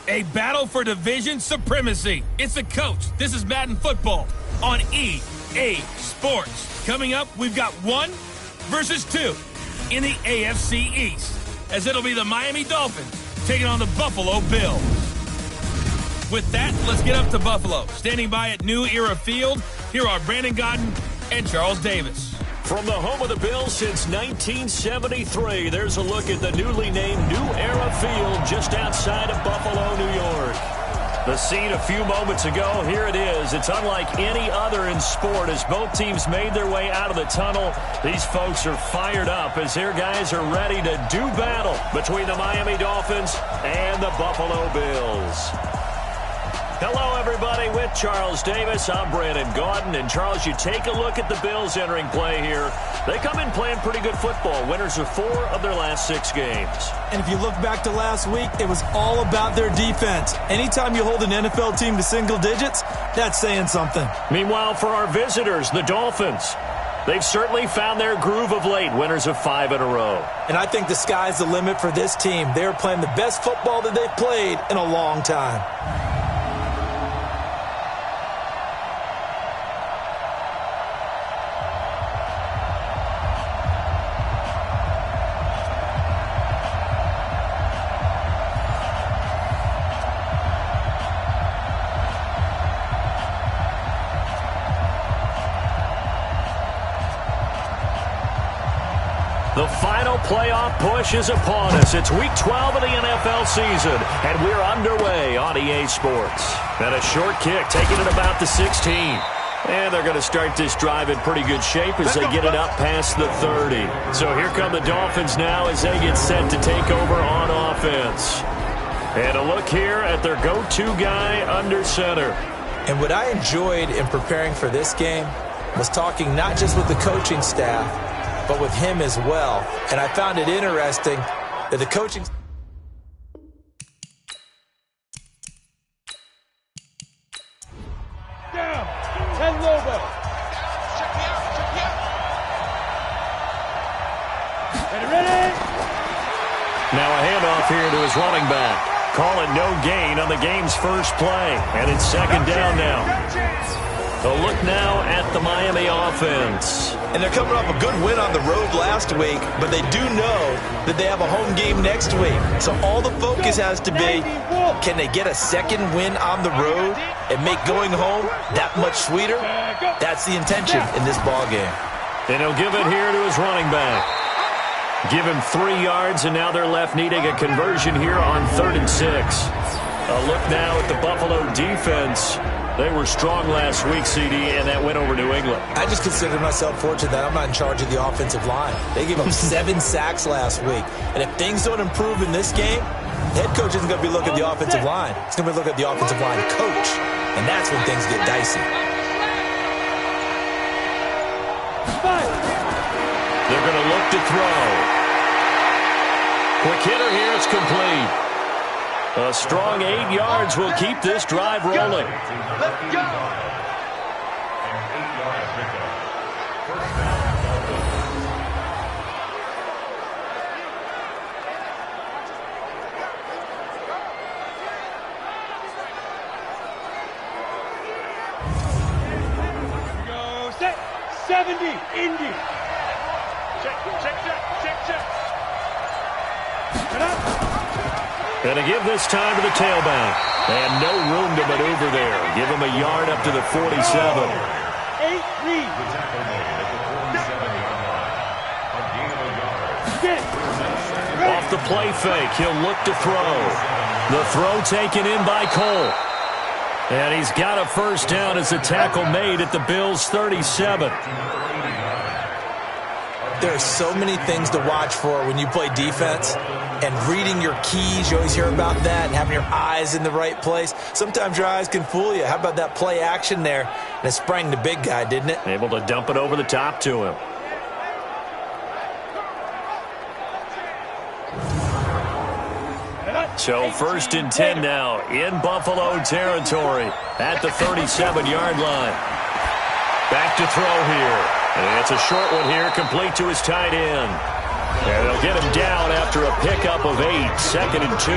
A battle for division supremacy. It's a coach. This is Madden Football on EA Sports. Coming up, we've got 1 versus 2 in the AFC East, as it'll be the Miami Dolphins taking on the Buffalo Bills. With that, let's get up to Buffalo. Standing by at New Era Field, here are Brandon Godden and Charles Davis. From the home of the Bills since 1973, there's a look at the newly named New Era Field just outside of Buffalo, New York. The scene a few moments ago, here it is. It's unlike any other in sport as both teams made their way out of the tunnel. These folks are fired up as their guys are ready to do battle between the Miami Dolphins and the Buffalo Bills. Hello, everybody. With Charles Davis, I'm Brandon Gaudin. And, Charles, you take a look at the Bills entering play here. They come in playing pretty good football. Winners of 4 of their last 6 games. And if you look back to last week, it was all about their defense. Anytime you hold an NFL team to single digits, that's saying something. Meanwhile, for our visitors, the Dolphins, they've certainly found their groove of late, winners of 5 in a row. And I think the sky's the limit for this team. They're playing the best football that they've played in a long time. The final playoff push is upon us. It's Week 12 of the NFL season, and we're underway on EA Sports. And a short kick, taking it about the 16. And they're going to start this drive in pretty good shape as they get it up past the 30. So here come the Dolphins now as they get set to take over on offense. And a look here at their go-to guy under center. And what I enjoyed in preparing for this game was talking not just with the coaching staff, but with him as well. And I found it interesting that the coaching... Down. 10 Lobo. Ready? Now a handoff here to his running back. Call it no gain on the game's first play. And it's second down now. A look now at the Miami offense. And they're coming off a good win on the road last week, but they do know that they have a home game next week. So all the focus has to be, can they get a second win on the road and make going home that much sweeter? That's the intention in this ball game. And he'll give it here to his running back. Give him 3 yards, and now they're left needing a conversion here on 3rd and 6. A look now at the Buffalo defense. They were strong last week, CD, and that went over New England. I just consider myself fortunate that I'm not in charge of the offensive line. They gave up 7 sacks last week. And if things don't improve in this game, the head coach isn't going to be looking at the offensive line. He's going to be looking at the offensive line coach. And that's when things get dicey. They're going to look to throw. Quick hitter here, it's complete. A strong 8 yards will keep this drive rolling. Let's go. Go set 70 Indy. Check. Get up. And to give this time to the tailback. And no room to maneuver there. Give him a yard up to the 47. 8 read. Off the play fake, he'll look to throw. The throw taken in by Cole. And he's got a first down as the tackle made at the Bills' 37. There are so many things to watch for when you play defense. And reading your keys, you always hear about that, and having your eyes in the right place. Sometimes your eyes can fool you. How about that play action there? And it sprang the big guy, didn't it? Able to dump it over the top to him. So 1st and 10 now in Buffalo territory at the 37-yard line. Back to throw here. And it's a short one here, complete to his tight end. And they'll get him down after a pickup of 8, 2nd and 2.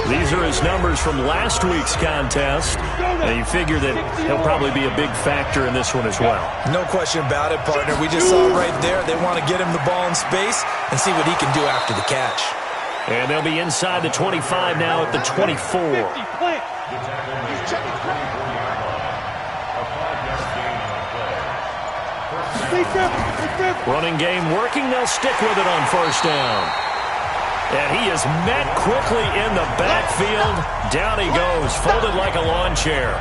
These are his numbers from last week's contest. And you figure that he'll probably be a big factor in this one as well. No question about it, partner. We just saw it right there. They want to get him the ball in space and see what he can do after the catch. And they'll be inside the 25 now at the 24. Running game working. They'll stick with it on first down. And he is met quickly in the backfield. Down he goes, folded like a lawn chair.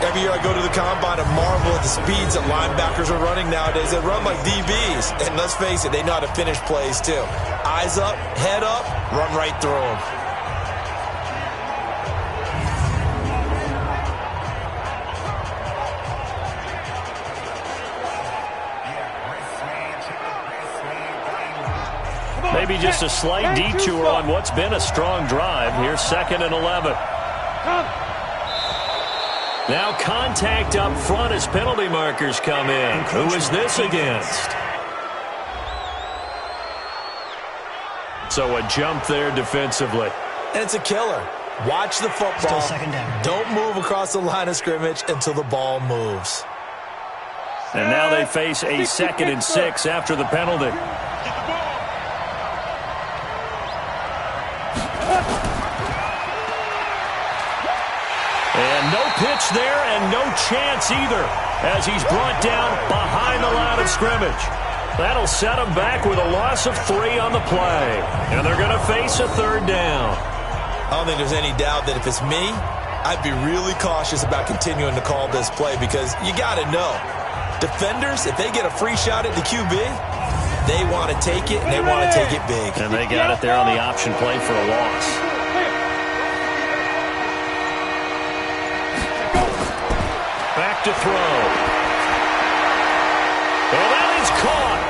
Every year I go to the combine and marvel at the speeds that linebackers are running nowadays. They run like DBs. And let's face it, they know how to finish plays too. Eyes up, head up, run right through them. Maybe just a slight detour on what's been a strong drive. Here's 2nd and 11. Now contact up front as penalty markers come in. Who is this against? So a jump there defensively. And it's a killer. Watch the football. Still 2nd down. Don't move across the line of scrimmage until the ball moves. And now they face a 2nd and 6 after the penalty. And no pitch there and no chance either as he's brought down behind the line of scrimmage. That'll set him back with a loss of 3 on the play. And they're going to face a 3rd down. I don't think there's any doubt that if it's me, I'd be really cautious about continuing to call this play because you got to know, defenders, if they get a free shot at the QB, they want to take it, and they want to take it big. And they got it there on the option play for a loss. Back to throw. And that is caught.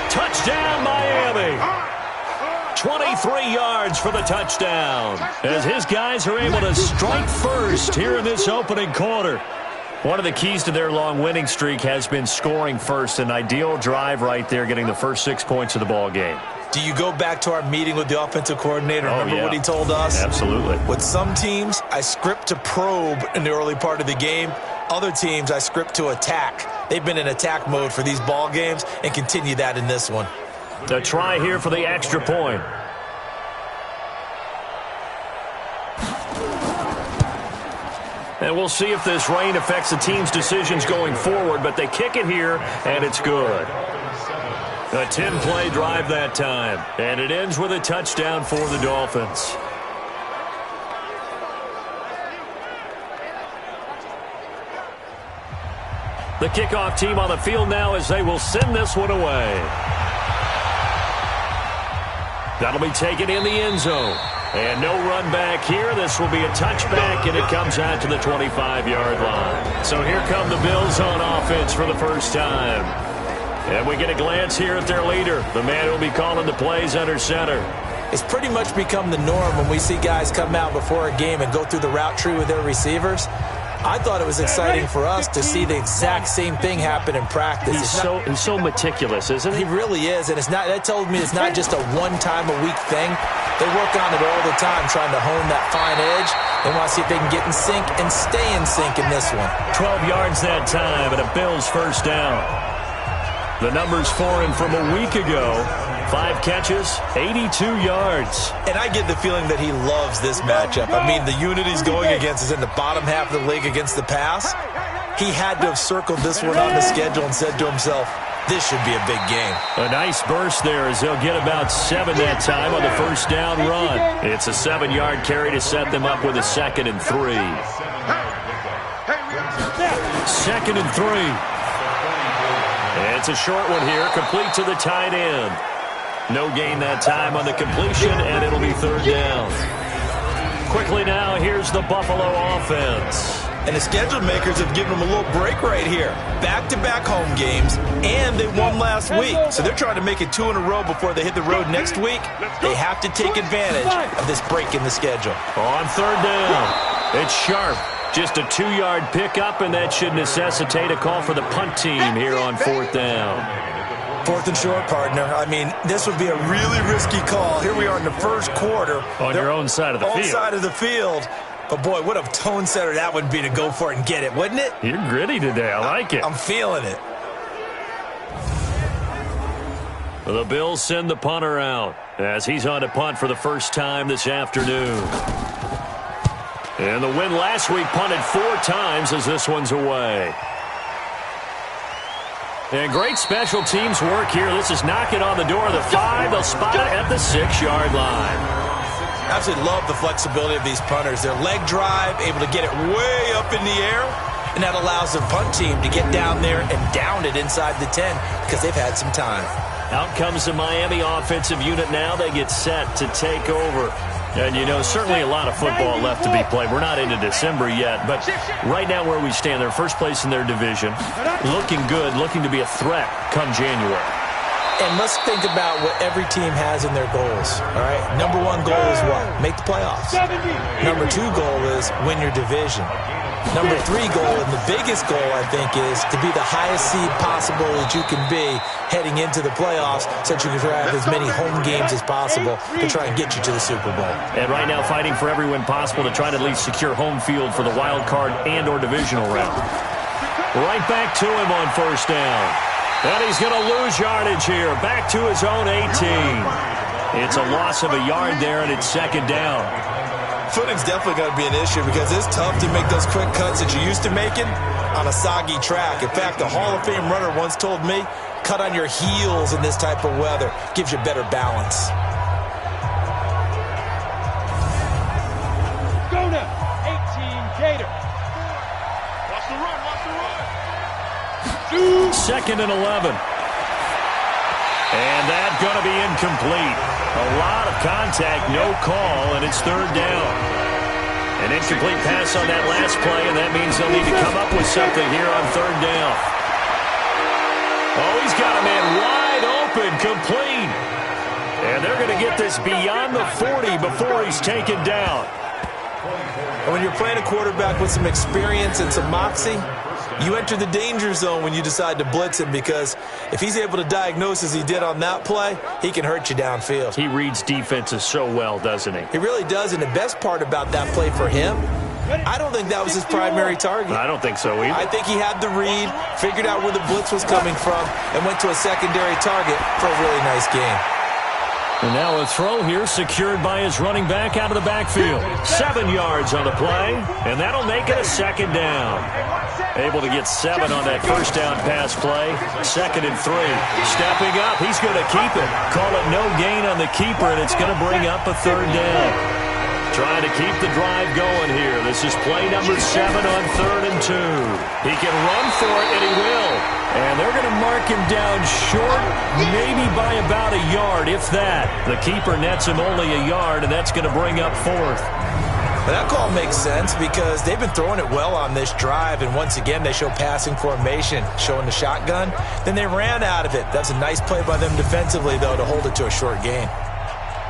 Touchdown, Miami. 23 yards for the touchdown. As his guys are able to strike first here in this opening quarter. One of the keys to their long winning streak has been scoring first. An ideal drive right there, getting the first 6 points of the ball game. Do you go back to our meeting with the offensive coordinator? Remember what he told us? Absolutely. With some teams, I script to probe in the early part of the game. Other teams, I script to attack. They've been in attack mode for these ball games and continue that in this one. The try here for the extra point. And we'll see if this rain affects the team's decisions going forward, but they kick it here, and it's good. A 10-play drive that time, and it ends with a touchdown for the Dolphins. The kickoff team on the field now as they will send this one away. That'll be taken in the end zone. And no run back here. This will be a touchback, and it comes out to the 25-yard line. So here come the Bills on offense for the first time. And we get a glance here at their leader, the man who will be calling the plays under center. It's pretty much become the norm when we see guys come out before a game and go through the route tree with their receivers. I thought it was exciting for us to see the exact same thing happen in practice. He's so meticulous, isn't he? He really is, and it's not. That told me it's not just a one-time-a-week thing. They work on it all the time, trying to hone that fine edge. They want to see if they can get in sync and stay in sync in this one. 12 yards that time, and a Bills first down. The numbers for him from a week ago. 5 catches, 82 yards. And I get the feeling that he loves this matchup. I mean, the unit he's going against is in the bottom half of the league against the pass. He had to have circled this one on the schedule and said to himself, this should be a big game. A nice burst there as they'll get about 7 that time on the first down run. It's a 7-yard carry to set them up with a 2nd and 3. 2nd and 3. It's a short one here, complete to the tight end. No gain that time on the completion, and it'll be 3rd down. Quickly now, here's the Buffalo offense. And the schedule makers have given them a little break right here. Back-to-back home games, and they won last week. So they're trying to make it 2 in a row before they hit the road next week. They have to take advantage of this break in the schedule. On 3rd down, it's Sharp. Just a 2-yard pickup, and that should necessitate a call for the punt team here on 4th down. 4th and short, partner. I mean, this would be a really risky call. Here we are in the first quarter. On your own side of the field. Own side of the field. But, boy, what a tone setter that would be to go for it and get it, wouldn't it? You're gritty today. I like it. I'm feeling it. The Bills send the punter out as he's on to punt for the first time this afternoon. And the win last week punted 4 times as this one's away. And great special teams work here. This is knocking on the door of the 5. They'll spot it at the 6-yard line. Absolutely love the flexibility of these punters. Their leg drive, able to get it way up in the air, and that allows the punt team to get down there and down it inside the 10 because they've had some time. Out comes the Miami offensive unit now. They get set to take over. And, you know, certainly a lot of football left to be played. We're not into December yet, but right now where we stand, they're first place in their division, looking good, looking to be a threat come January. And let's think about what every team has in their goals, all right? Number 1 goal is what? Make the playoffs. Number 2 goal is win your division. Number 3 goal, and the biggest goal, I think, is to be the highest seed possible that you can be heading into the playoffs so that you can have as many home games as possible to try and get you to the Super Bowl. And right now fighting for every win possible to try to at least secure home field for the wild card and or divisional round. Right back to him on first down. And he's going to lose yardage here. Back to his own 18. It's a loss of a yard there, and it's second down. Footing's definitely going to be an issue because it's tough to make those quick cuts that you're used to making on a soggy track. In fact, a Hall of Fame runner once told me, cut on your heels in this type of weather. Gives you better balance. Go now, 18 Gator. Watch the run, watch the run. Second and 11. And that's going to be incomplete. A lot of contact, no call, and it's third down. An incomplete pass on that last play, and that means they'll need to come up with something here on third down. Oh, he's got a man wide open, complete. And they're going to get this beyond the 40 before he's taken down. And when you're playing a quarterback with some experience and some moxie, you enter the danger zone when you decide to blitz him because if he's able to diagnose as he did on that play, he can hurt you downfield. He reads defenses so well, doesn't he? He really does, and the best part about that play for him, I don't think that was his primary target. I don't think so either. I think he had the read, figured out where the blitz was coming from, and went to a secondary target for a really nice game. And now a throw here secured by his running back out of the backfield. 7 yards on the play, and that'll make it a second down. Able to get 7 on that first down pass play. Second and 3. Stepping up, he's going to keep it. Call it no gain on the keeper, and it's going to bring up a third down. Trying to keep the drive going here. This is play number 7 on 3rd and 2. He can run for it, and he will. And they're going to mark him down short, maybe by about a yard, if that. The keeper nets him only a yard, and that's going to bring up 4th. But that call makes sense because they've been throwing it well on this drive, and once again they show passing formation, showing the shotgun. Then they ran out of it. That's a nice play by them defensively, though, to hold it to a short gain.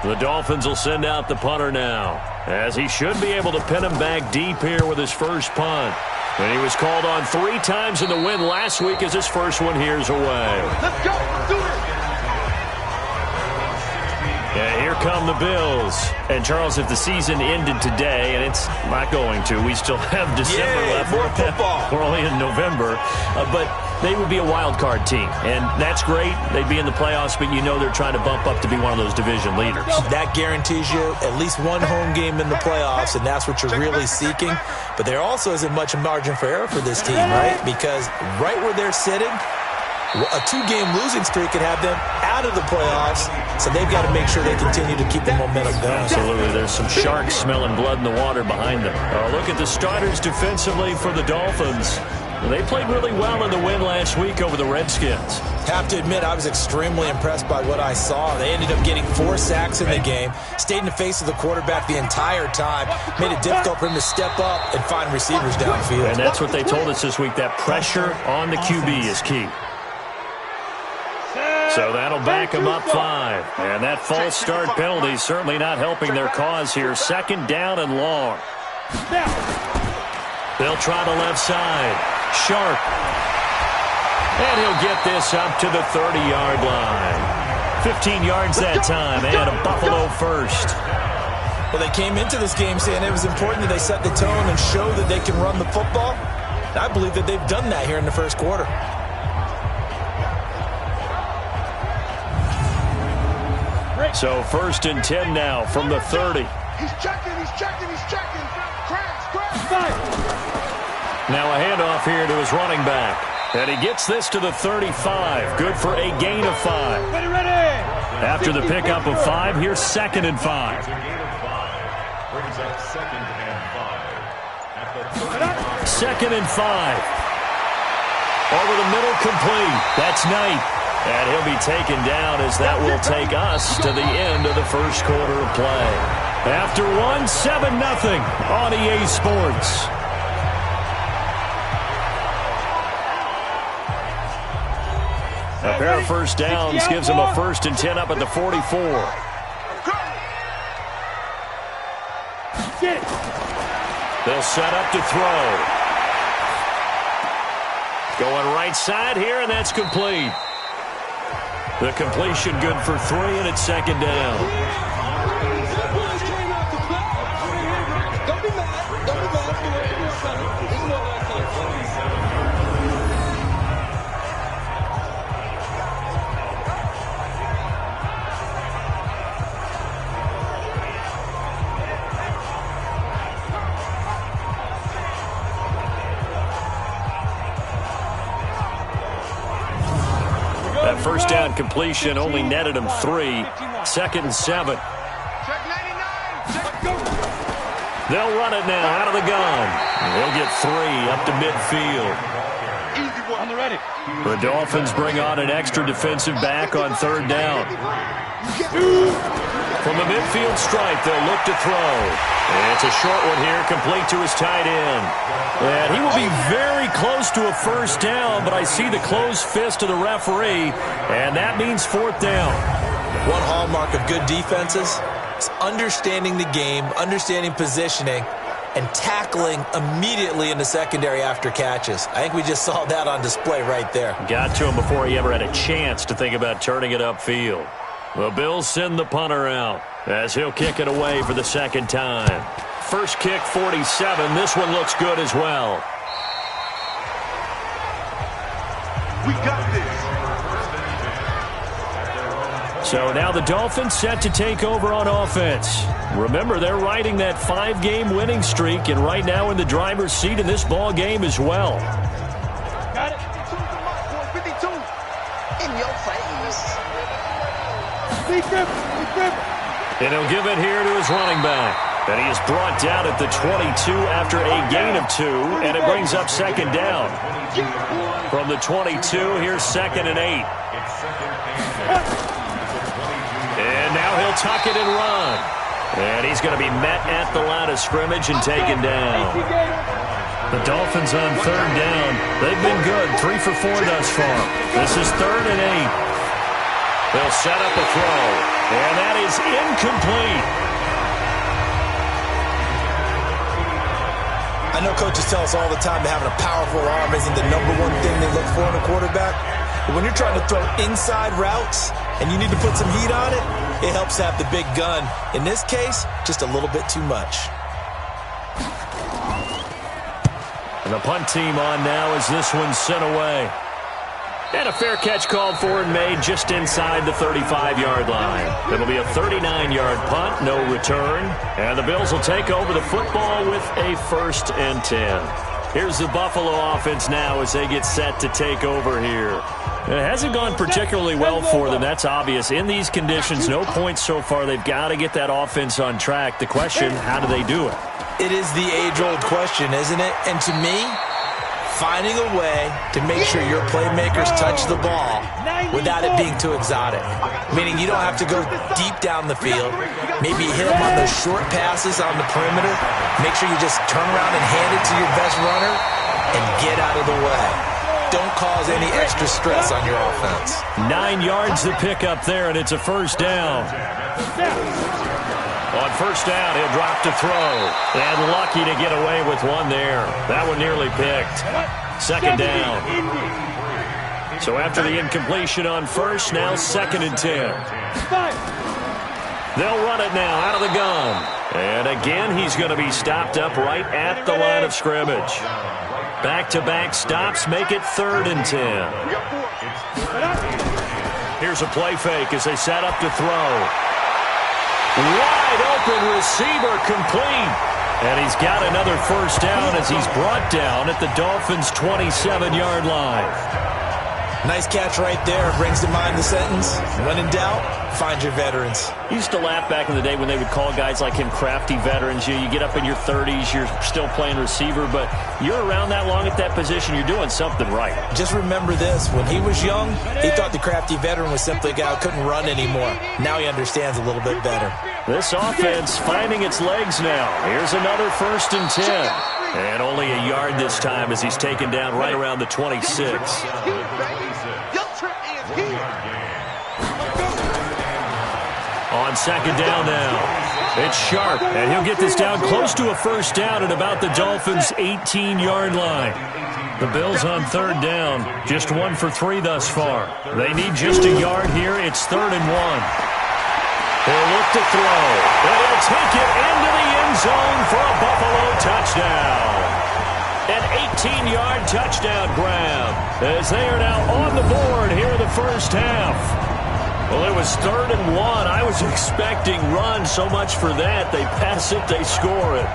The Dolphins will send out the punter now, as he should be able to pin him back deep here with his first punt. And he was called on 3 times in the win last week as his first one here's away. Let's go, do it. And here come the Bills. And, Charles, if the season ended today, and it's not going to, we still have December left. More football. We're only in November. But they would be a wild card team. And that's great. They'd be in the playoffs, but you know they're trying to bump up to be one of those division leaders. That guarantees you at least one home game in the playoffs, and that's what you're really seeking. But there also isn't much margin for error for this team, right? Because right where they're sitting, a 2-game losing streak could have them out of the playoffs, so they've got to make sure they continue to keep the momentum going. Absolutely. There's some sharks smelling blood in the water behind them. Look at the starters defensively for the Dolphins. They played really well in the win last week over the Redskins. Have to admit, I was extremely impressed by what I saw. They ended up getting 4 sacks in the game, stayed in the face of the quarterback the entire time, made it difficult for him to step up and find receivers downfield. And that's what they told us this week, that pressure on the QB is key. So that'll back them up 5. And that false start penalty certainly not helping their cause here. Second down and long. They'll try the left side. Sharp. And he'll get this up to the 30-yard line. 15 yards that time, and a Buffalo first. Well, they came into this game saying it was important that they set the tone and show that they can run the football. And I believe that they've done that here in the first quarter. So 1st and 10 now from the 30. He's checking. Crash. Now a handoff here to his running back. And he gets this to the 35. Good for a gain of 5. Ready. After the pickup of 5, here's 2nd and 5. Brings up 2nd and 5. 2nd and 5. Over the middle, complete. That's Knight. And he'll be taken down as that will take us to the end of the first quarter of play. After 7-0 on EA Sports. A pair of first downs gives him a 1st and 10 up at the 44. They'll set up to throw. Going right side here, and that's complete. The completion good for 3, and it's 2nd down. That first down completion only netted him 3. 2nd and 7. They'll run it now out of the gun. They'll get 3 up to midfield. On the ready. The Dolphins bring on an extra defensive back on 3rd down. From the midfield stripe, they'll look to throw. And it's a short one here, complete to his tight end. And he will be very close to a first down, but I see the closed fist of the referee, and that means 4th down. One hallmark of good defenses is understanding the game, understanding positioning, and tackling immediately in the secondary after catches. I think we just saw that on display right there. Got to him before he ever had a chance to think about turning it upfield. The Bills send the punter out as he'll kick it away for the 2nd time. First kick, 47. This one looks good as well. We got this. So now the Dolphins set to take over on offense. Remember, they're riding that 5-game winning streak, and right now in the driver's seat in this ball game as well. Got it. 52. In your face. And he'll give it here to his running back. And he is brought down at the 22 after a gain of 2, and it brings up 2nd down. From the 22, here's 2nd and 8. And now he'll tuck it and run. And he's going to be met at the line of scrimmage and taken down. The Dolphins on 3rd down. They've been good, 3 for 4 thus far. This is 3rd and 8. They'll set up a throw, and that is incomplete. I know coaches tell us all the time that having a powerful arm isn't the #1 thing they look for in a quarterback. But when you're trying to throw inside routes and you need to put some heat on it, it helps to have the big gun. In this case, just a little bit too much. And the punt team on now as this one's sent away. And a fair catch called for and made just inside the 35-yard line. It'll be a 39-yard punt, no return. And the Bills will take over the football with a 1st and 10. Here's the Buffalo offense now as they get set to take over here. It hasn't gone particularly well for them, that's obvious. In these conditions, no points so far. They've got to get that offense on track. The question, how do they do it? It is the age-old question, isn't it? And to me, finding a way to make sure your playmakers touch the ball without it being too exotic. Meaning you don't have to go deep down the field. Maybe hit them on those short passes on the perimeter. Make sure you just turn around and hand it to your best runner and get out of the way. Don't cause any extra stress on your offense. 9 yards to pick up there, and it's a 1st down. On 1st down, he'll drop to throw. And lucky to get away with one there. That one nearly picked. 2nd down. So after the incompletion on first, now 2nd and 10. They'll run it now out of the gun. And again, he's going to be stopped up right at the line of scrimmage. Back-to-back stops make it 3rd and 10. Here's a play fake as they set up to throw. Wide open receiver complete. And he's got another first down as he's brought down at the Dolphins' 27-yard line. Nice catch right there. Brings to mind the sentence, when in doubt, find your veterans. You used to laugh back in the day when they would call guys like him crafty veterans. You get up in your 30s, you're still playing receiver, but you're around that long at that position, you're doing something right. Just remember this. When he was young, he thought the crafty veteran was simply a guy who couldn't run anymore. Now he understands a little bit better. This offense finding its legs now. Here's another 1st and 10. And only a yard this time as he's taken down right around the 26. On 2nd down now. It's Sharp, and he'll get this down close to a first down at about the Dolphins' 18-yard line. The Bills on 3rd down, just 1 for 3 thus far. They need just a yard here. It's 3rd and 1. They'll look to throw. They'll take it into the end zone for a Buffalo touchdown. An 18-yard touchdown grab as they are now on the board here in the first half. Well, it was 3rd and 1. I was expecting run, so much for that. They pass it, they score it.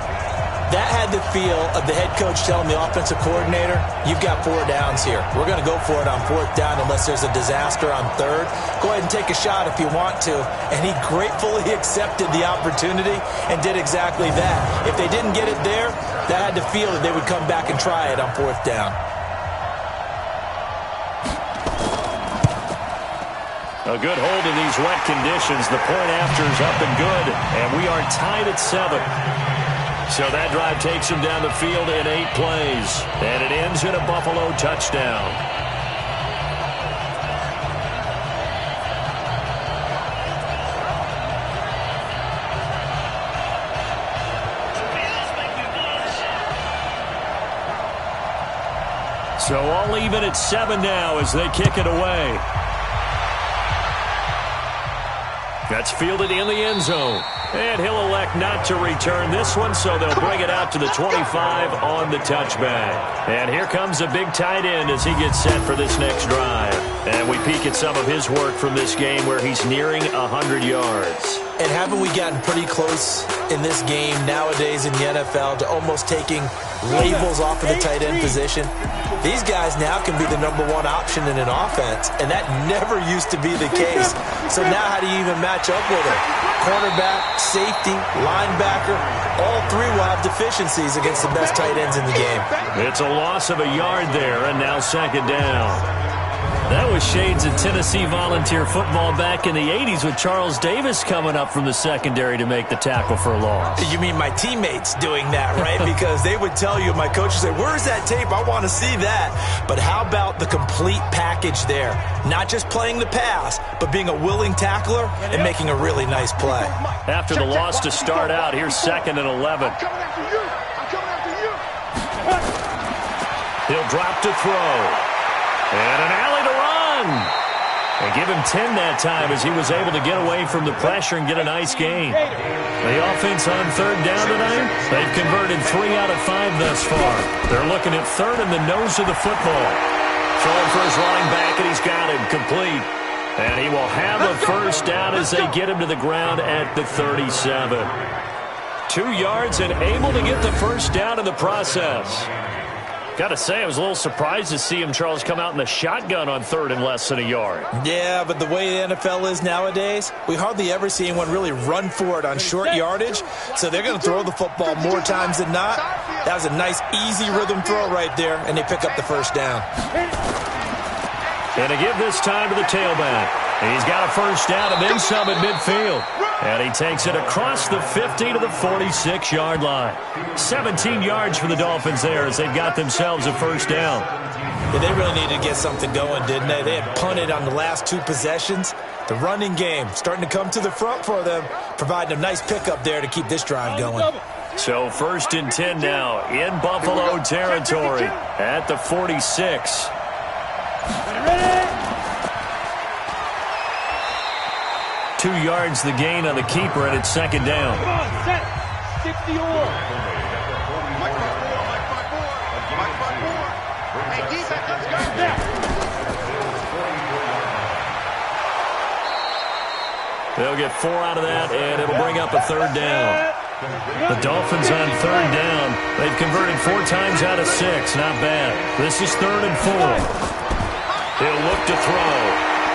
That had the feel of the head coach telling the offensive coordinator, you've got 4 downs here. We're going to go for it on 4th down unless there's a disaster on 3rd. Go ahead and take a shot if you want to. And he gratefully accepted the opportunity and did exactly that. If they didn't get it there, that had the feel that they would come back and try it on 4th down. A good hold in these wet conditions. The point after is up and good. And we are tied at 7. So that drive takes him down the field in 8 plays. And it ends in a Buffalo touchdown. So all even at 7 now as they kick it away. That's fielded in the end zone. And he'll elect not to return this one, so they'll bring it out to the 25 on the touchback. And here comes a big tight end as he gets set for this next drive. And we peek at some of his work from this game where he's nearing 100 yards. And haven't we gotten pretty close in this game nowadays in the NFL to almost taking labels off of the tight end position? These guys now can be the #1 option in an offense, and that never used to be the case. So now how do you even match up with it? Cornerback, safety, linebacker, all 3 will have deficiencies against the best tight ends in the game. It's a loss of a yard there, and now 2nd down. That was shades of Tennessee volunteer football back in the 80s with Charles Davis coming up from the secondary to make the tackle for a loss. You mean my teammates doing that, right? Because they would tell you, my coach would say, where's that tape? I want to see that. But how about the complete package there? Not just playing the pass, but being a willing tackler and making a really nice play. After the loss to start out, here's 2nd and 11. He'll drop to throw. And an alley to run. And give him 10 that time as he was able to get away from the pressure and get a nice gain. The offense on 3rd down tonight, they've converted 3 out of 5 thus far. They're looking at 3rd and the nose of the football. Throwing for his running back, and he's got him complete. And he will have a first down as they get him to the ground at the 37. 2 yards and able to get the first down in the process. Got to say, I was a little surprised to see him, Charles, come out in the shotgun on 3rd and less than a yard. Yeah, but the way the NFL is nowadays, we hardly ever see anyone really run for it on short yardage. So they're going to throw the football more times than not. That was a nice, easy rhythm throw right there, and they pick up the first down. And to give this time to the tailback. He's got a first down and then some at midfield. And he takes it across the 50 to the 46-yard line. 17 yards for the Dolphins there as they've got themselves a first down. Yeah, they really needed to get something going, didn't they? They had punted on the last 2 possessions. The running game starting to come to the front for them, providing a nice pickup there to keep this drive going. So 1st and 10 now in Buffalo territory at the 46. Ready? 2 yards the gain on the keeper, and it's second down. Come on, set. 60 or. Hey, defense, let's go. Now. They'll get 4 out of that, and it'll bring up a third down. The Dolphins on third down. They've converted 4 times out of 6. Not bad. This is 3rd and 4. He'll look to throw.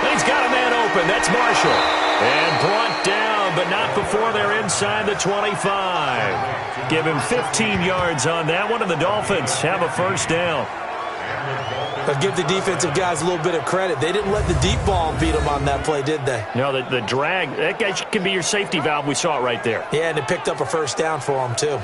He's got a man open. That's Marshall. And brought down, but not before they're inside the 25. Give him 15 yards on that one, and the Dolphins have a first down. But give the defensive guys a little bit of credit. They didn't let the deep ball beat them on that play, did they? No, the drag, that guy can be your safety valve. We saw it right there. Yeah, and it picked up a first down for them, too.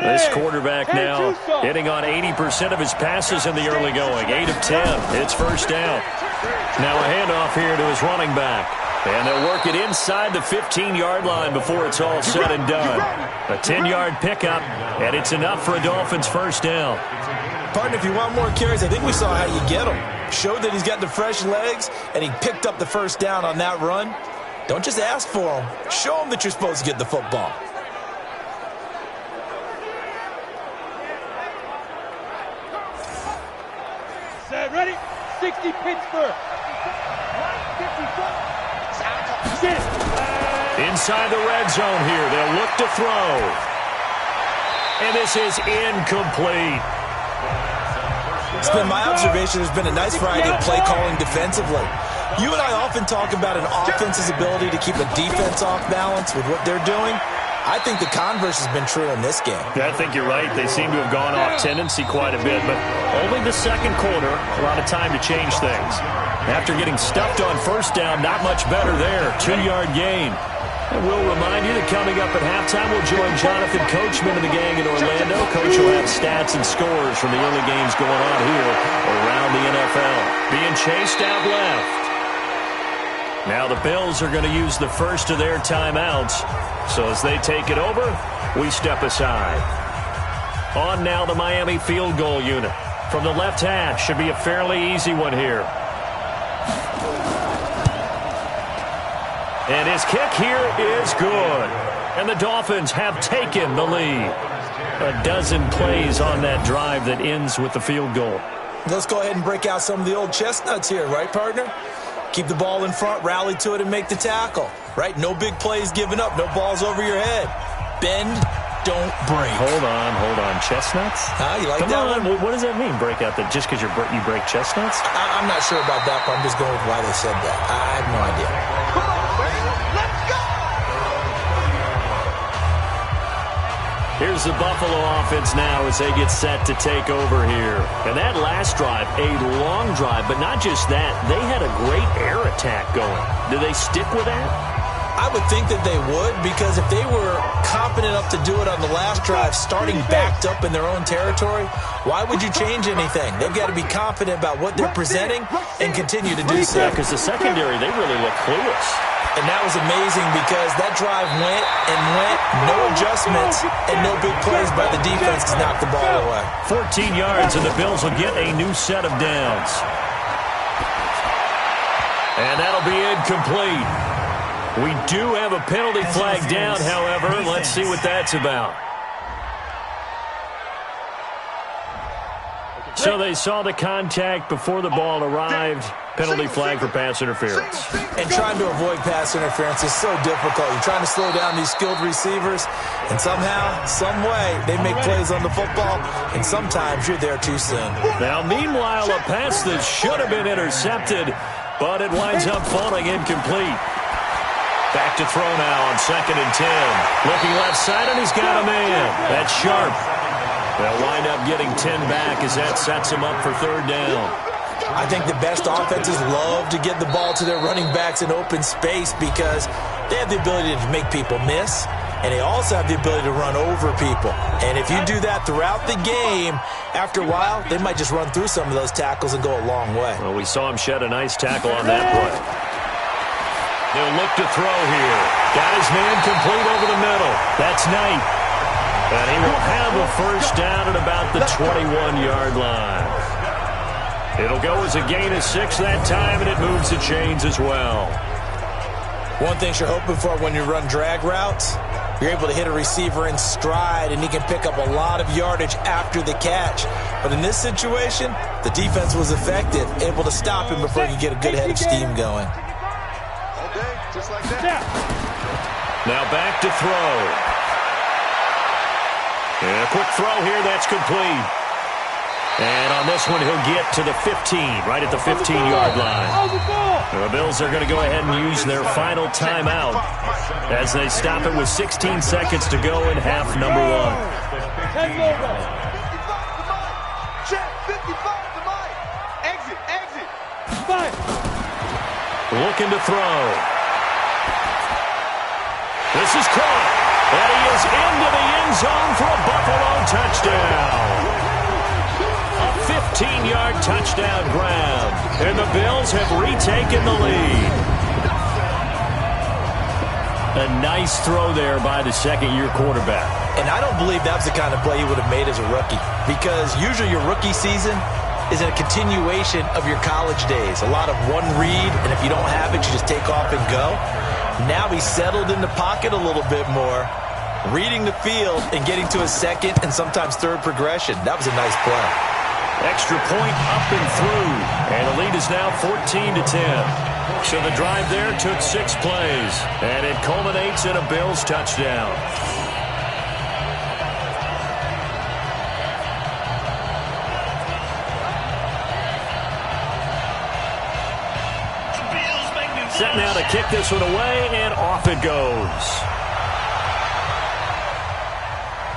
This quarterback now hitting on 80% of his passes in the early going. 8 of 10. It's first down. Now a handoff here to his running back. And they'll work it inside the 15-yard line before it's all said and done. A 10-yard pickup, and it's enough for a Dolphins first down. Partner, if you want more carries, I think we saw how you get him. Showed that he's got the fresh legs, and he picked up the first down on that run. Don't just ask for him. Show him that you're supposed to get the football. Set, ready? 60 Pittsburgh. Inside the red zone here. They'll look to throw. And this is incomplete. It's been my observation there's been a nice variety of play calling defensively. You and I often talk about an offense's ability to keep a defense off balance with what they're doing. I think the converse has been true in this game. Yeah, I think you're right. They seem to have gone off tendency quite a bit, but only the second quarter, a lot of time to change things. After getting stuffed on first down, not much better there. 2-yard gain. And we'll remind you that coming up at halftime, we'll join Jonathan Coachman and the gang in Orlando. Coach will have stats and scores from the early games going on here around the NFL. Being chased out left. Now the Bills are going to use the first of their timeouts. So as they take it over, we step aside. On now the Miami field goal unit. From the left hash, should be a fairly easy one here. And his kick here is good. And the Dolphins have taken the lead. A dozen plays on that drive that ends with the field goal. Let's go ahead and break out some of the old chestnuts here, right, partner? Keep the ball in front, rally to it, and make the tackle. Right? No big plays given up. No balls over your head. Bend, don't break. Hold on. Chestnuts? You like Come that on. one? What does that mean, break out that just because you break chestnuts? I'm not sure about that, but I'm just going with why they said that. I have no idea. Come on, baby. Let's go! Here's the Buffalo offense now as they get set to take over here. And that last drive, a long drive, but not just that. They had a great air attack going. Do they stick with that? I would think that they would, because if they were confident enough to do it on the last drive, starting backed up in their own territory, why would you change anything? They've got to be confident about what they're presenting and continue to do so. Yeah, because the secondary, they really look clueless. And that was amazing because that drive went and went, no adjustments, and no big plays by the defense to knock the ball away. 14 yards, and the Bills will get a new set of downs. And that'll be incomplete. We do have a penalty flag down, however. Let's see what that's about. So they saw the contact before the ball arrived. Penalty flag for pass interference. And trying to avoid pass interference is so difficult. You're trying to slow down these skilled receivers, and somehow, some way, they make plays on the football, and sometimes you're there too soon. Now, meanwhile, a pass that should have been intercepted, but it winds up falling incomplete. Back to throw now on 2nd and 10. Looking left side, and he's got a man. That's Sharp. They'll wind up getting 10 back as that sets him up for third down. I think the best offenses love to get the ball to their running backs in open space because they have the ability to make people miss, and they also have the ability to run over people. And if you do that throughout the game, after a while, they might just run through some of those tackles and go a long way. Well, we saw him shed a nice tackle on that play. They'll look to throw here. Got his man complete over the middle. That's Knight. And he will have a first down at about the 21-yard line. It'll go as a gain of 6 that time, and it moves the chains as well. One thing you're hoping for when you run drag routes, you're able to hit a receiver in stride, and he can pick up a lot of yardage after the catch. But in this situation, the defense was effective, able to stop him before he could get a good head of steam going. Okay, just like that. Now back to throw. And a quick throw here, that's complete. And on this one, he'll get to the 15, right at the 15-yard line. The Bills are going to go ahead and use their final timeout as they stop it with 16 seconds to go in half number 1. Check, 55 to Mike. Exit. Looking to throw. This is caught. And he is into the end zone for a Buffalo touchdown. 15-yard touchdown grab, and the Bills have retaken the lead. A nice throw there by the second-year quarterback. And I don't believe that's the kind of play he would have made as a rookie, because usually your rookie season is a continuation of your college days. A lot of one read, and if you don't have it, you just take off and go. Now he's settled in the pocket a little bit more, reading the field and getting to a second and sometimes third progression. That was a nice play. Extra point up and through, and the lead is now 14-10. So the drive there took 6 plays, and it culminates in a Bills touchdown. Set now to kick this one away, and off it goes.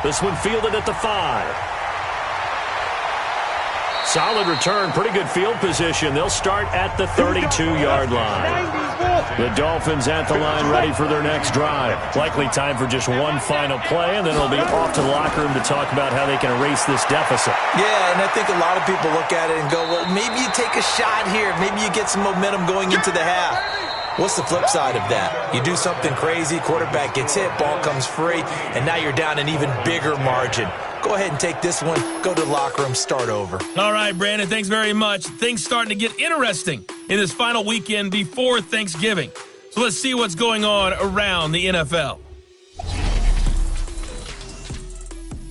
This one fielded at the 5. Solid return, pretty good field position. They'll start at the 32-yard line. The Dolphins at the line ready for their next drive. Likely time for just one final play, and then it'll be off to the locker room to talk about how they can erase this deficit. Yeah, and I think a lot of people look at it and go, well, maybe you take a shot here. Maybe you get some momentum going into the half. What's the flip side of that? You do something crazy, quarterback gets hit, ball comes free, and now you're down an even bigger margin. Go ahead and take this one, go to the locker room, start over. All right, Brandon, thanks very much. Things starting to get interesting in this final weekend before Thanksgiving. So let's see what's going on around the NFL.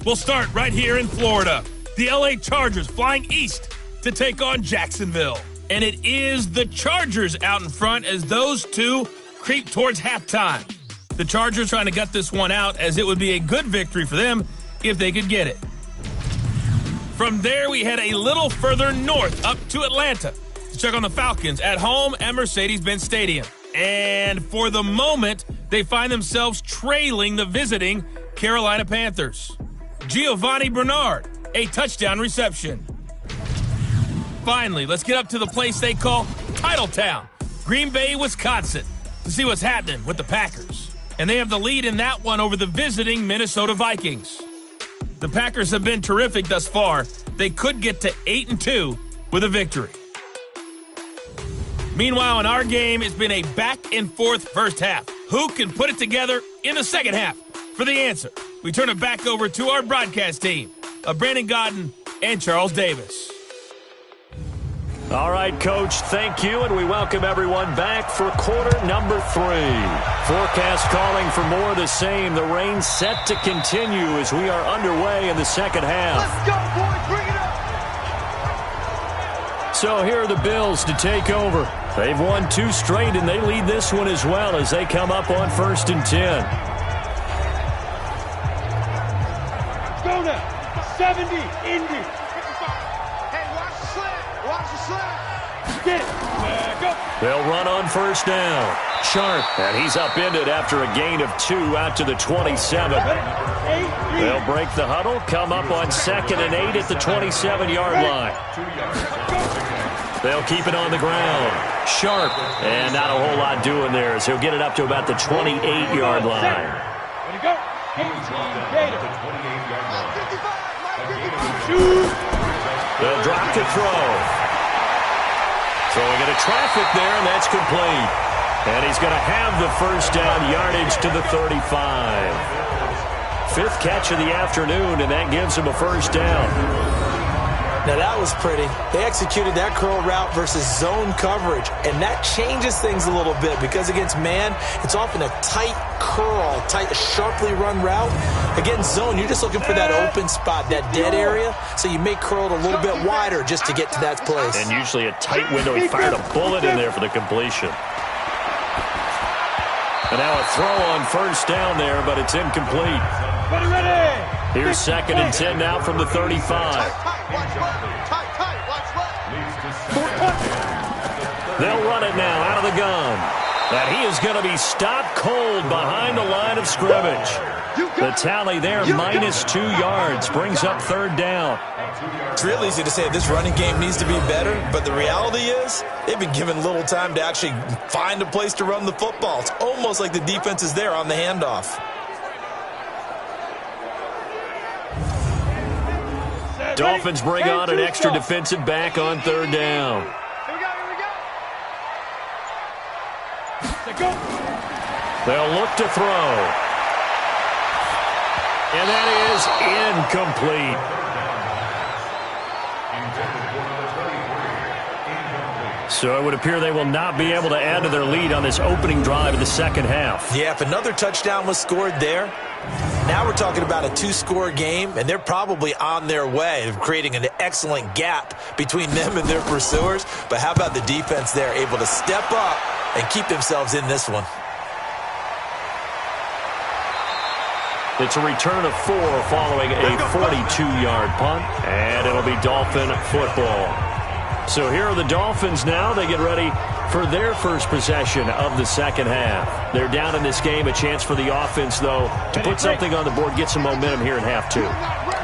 We'll start right here in Florida. The LA Chargers flying east to take on Jacksonville. And it is the Chargers out in front as those two creep towards halftime. The Chargers trying to gut this one out as it would be a good victory for them if they could get it. From there, we head a little further north up to Atlanta to check on the Falcons at home at Mercedes-Benz Stadium. And for the moment, they find themselves trailing the visiting Carolina Panthers. Giovanni Bernard, a touchdown reception. Finally, let's get up to the place they call Titletown, Green Bay, Wisconsin, to see what's happening with the Packers. And they have the lead in that one over the visiting Minnesota Vikings. The Packers have been terrific thus far. They could get to 8-2 with a victory. Meanwhile, in our game, it's been a back-and-forth first half. Who can put it together in the second half? For the answer, we turn it back over to our broadcast team of Brandon Godden and Charles Davis. All right, Coach, thank you, and we welcome everyone back for quarter number 3. Forecast calling for more of the same. The rain set to continue as we are underway in the second half. Let's go, boys. Bring it up. So here are the Bills to take over. They've won 2 straight, and they lead this one as well as they come up on 1st and 10. Let's go now. 70, Indy. Get it. Go. They'll run on 1st down. Sharp, and he's upended after a gain of 2 out to the 27. They'll break the huddle, come up on 2nd and 8 at the 27-yard line. They'll keep it on the ground. Sharp, and not a whole lot doing there as he'll get it up to about the 28-yard line. Ready to go. 18, Gator. They'll drop to throw. Throwing into traffic there, and that's complete. And he's going to have the first down, yardage to the 35. Fifth catch of the afternoon, and that gives him a first down. Now that was pretty. They executed that curl route versus zone coverage, and that changes things a little bit because against man, it's often a tight curl, tight, sharply run route. Against zone, you're just looking for that open spot, that dead area, so you may curl it a little bit wider just to get to that place. And usually a tight window. He fired a bullet in there for the completion. And now a throw on first down there, but it's incomplete. Here's 2nd and 10 now from the 35. They'll run it now out of the gun. And he is going to be stopped cold behind the line of scrimmage. The tally there, -2 yards, brings up 3rd down. It's real easy to say this running game needs to be better, but the reality is they've been given little time to actually find a place to run the football. It's almost like the defense is there on the handoff. Dolphins bring on an extra defensive back on 3rd down. They'll look to throw. And that is incomplete. So it would appear they will not be able to add to their lead on this opening drive of the second half. Yeah, if another touchdown was scored there, now we're talking about a 2-score game, and they're probably on their way of creating an excellent gap between them and their pursuers. But how about the defense there, able to step up and keep themselves in this one? It's a return of 4 following a 42-yard punt, and it'll be Dolphin football. So here are the Dolphins now. They get ready for their first possession of the second half. They're down in this game. A chance for the offense, though, to put something on the board, get some momentum here in half 2.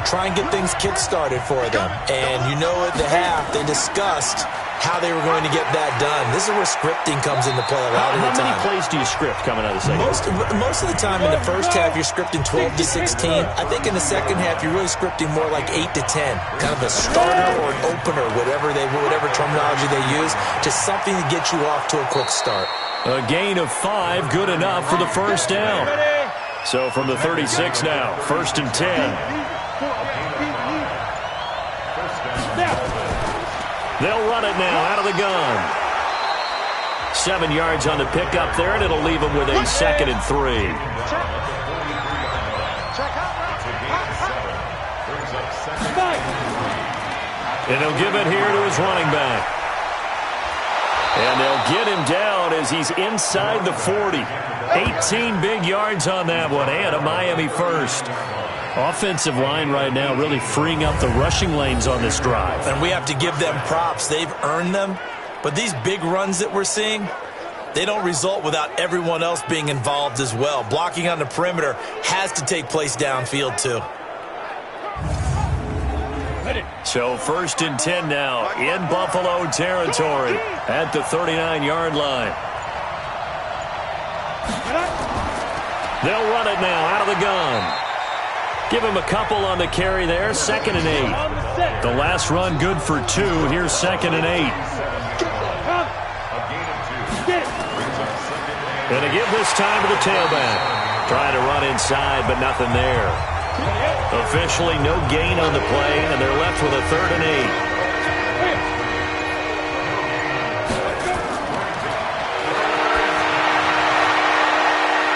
Try and get things kick-started for them. And you know at the half, they discussed how they were going to get that done. This is where scripting comes into play a lot of the time. How many plays do you script coming out of the second half? Most of the time in the first half, you're scripting 12 to 16. I think in the second half, you're really scripting more like 8 to 10. Kind of a starter or an opener, whatever terminology they use, just something to get you off to a quick start. A gain of 5, good enough for the first down. So from the 36 now, 1st and 10. They'll run it now out of the gun. 7 yards on the pickup there, and it'll leave them with a 2nd and 3. And they'll give it here to his running back. And they'll get him down as he's inside the 40. 18 big yards on that one, and a Miami first. Offensive line right now really freeing up the rushing lanes on this drive. And we have to give them props. They've earned them. But these big runs that we're seeing, they don't result without everyone else being involved as well. Blocking on the perimeter has to take place downfield too. So 1st and 10 now in Buffalo territory at the 39-yard line. They'll run it now out of the gun. Give him a couple on the carry there. 2nd and 8. The last run good for 2. Here's 2nd and 8. And to give this time to the tailback. Trying to run inside, but nothing there. Officially no gain on the play, and they're left with a 3rd and 8.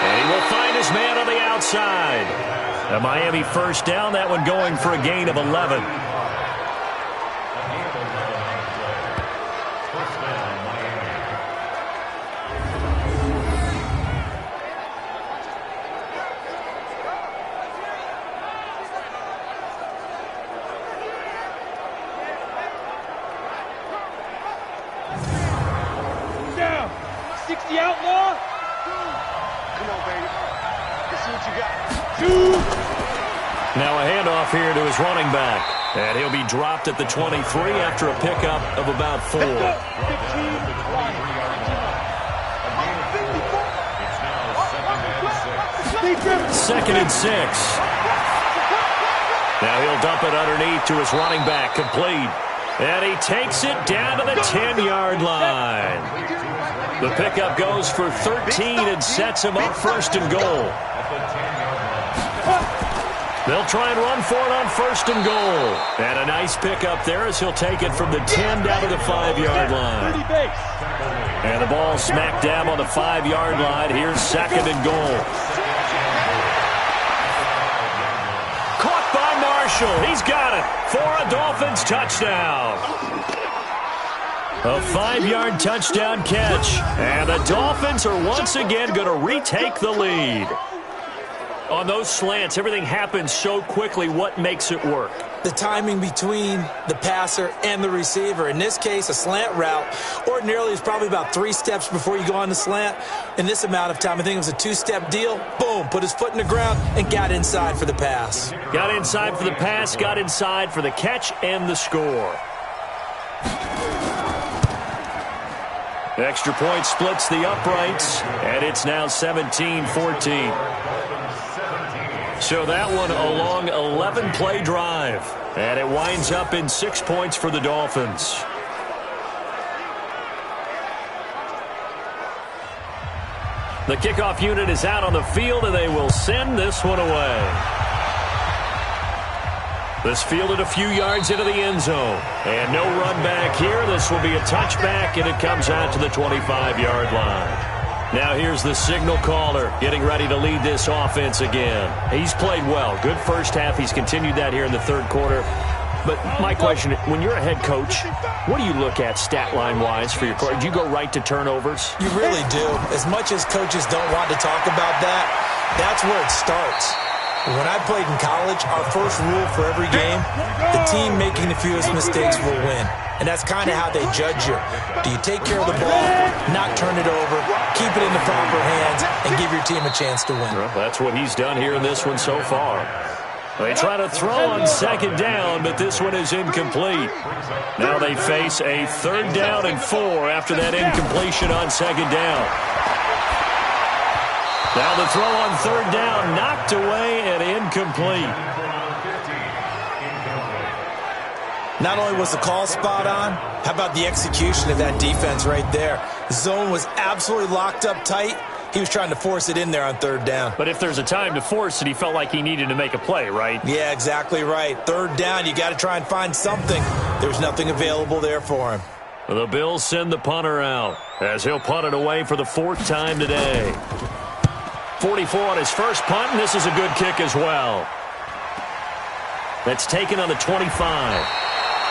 And he will find his man on the outside. A Miami first down, that one going for a gain of 11. Down. 60 outlaw. Come on, baby. Let's see what you got. 2. Now a handoff here to his running back. And he'll be dropped at the 23 after a pickup of about 4. 2nd and 6. Now he'll dump it underneath to his running back, complete. And he takes it down to the 10-yard line. The pickup goes for 13 and sets him up first and goal. They'll try and run for it on first and goal. And a nice pickup there as he'll take it from the 10 down to the 5-yard line. And the ball smack dab on the 5-yard line. Here's second and goal. Caught by Marshall. He's got it for a Dolphins touchdown. A 5-yard touchdown catch. And the Dolphins are once again going to retake the lead. On those slants, everything happens so quickly. What makes it work? The timing between the passer and the receiver. In this case, a slant route ordinarily is probably about 3 steps before you go on the slant. In this amount of time, I think it was a 2-step deal. Boom, put his foot in the ground and got inside for the pass. Got inside for the pass, got inside for the catch and the score. Extra point splits the uprights, and it's now 17-14. So that one a long 11-play drive, and it winds up in 6 points for the Dolphins. The kickoff unit is out on the field, and they will send this one away. This fielded a few yards into the end zone. And no run back here. This will be a touchback, and it comes out to the 25-yard line. Now here's the signal caller getting ready to lead this offense again. He's played well. Good first half. He's continued that here in the third quarter. But my question, when you're a head coach, what do you look at stat line-wise for your quarter? Do you go right to turnovers? You really do. As much as coaches don't want to talk about that, that's where it starts. When I played in college, our first rule for every game, the team making the fewest mistakes will win. And that's kind of how they judge you. Do you take care of the ball, not turn it over, keep it in the proper hands, and give your team a chance to win? Well, that's what he's done here in this one so far. They try to throw on second down, but this one is incomplete. Now they face a 3rd down and 4 after that incompletion on second down. Now the throw on 3rd down, knocked away and incomplete. Not only was the call spot on, how about the execution of that defense right there? The zone was absolutely locked up tight. He was trying to force it in there on 3rd down. But if there's a time to force it, he felt like he needed to make a play, right? Yeah, exactly right. 3rd down, you got to try and find something. There's nothing available there for him. The Bills send the punter out as he'll punt it away for the 4th time today. 44 on his first punt, and this is a good kick as well. That's taken on the 25.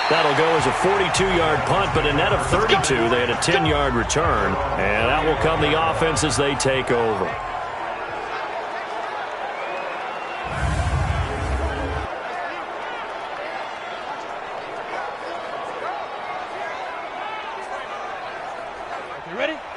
That'll go as a 42-yard punt, but a net of 32. They had a 10-yard return, and that will come the offense as they take over.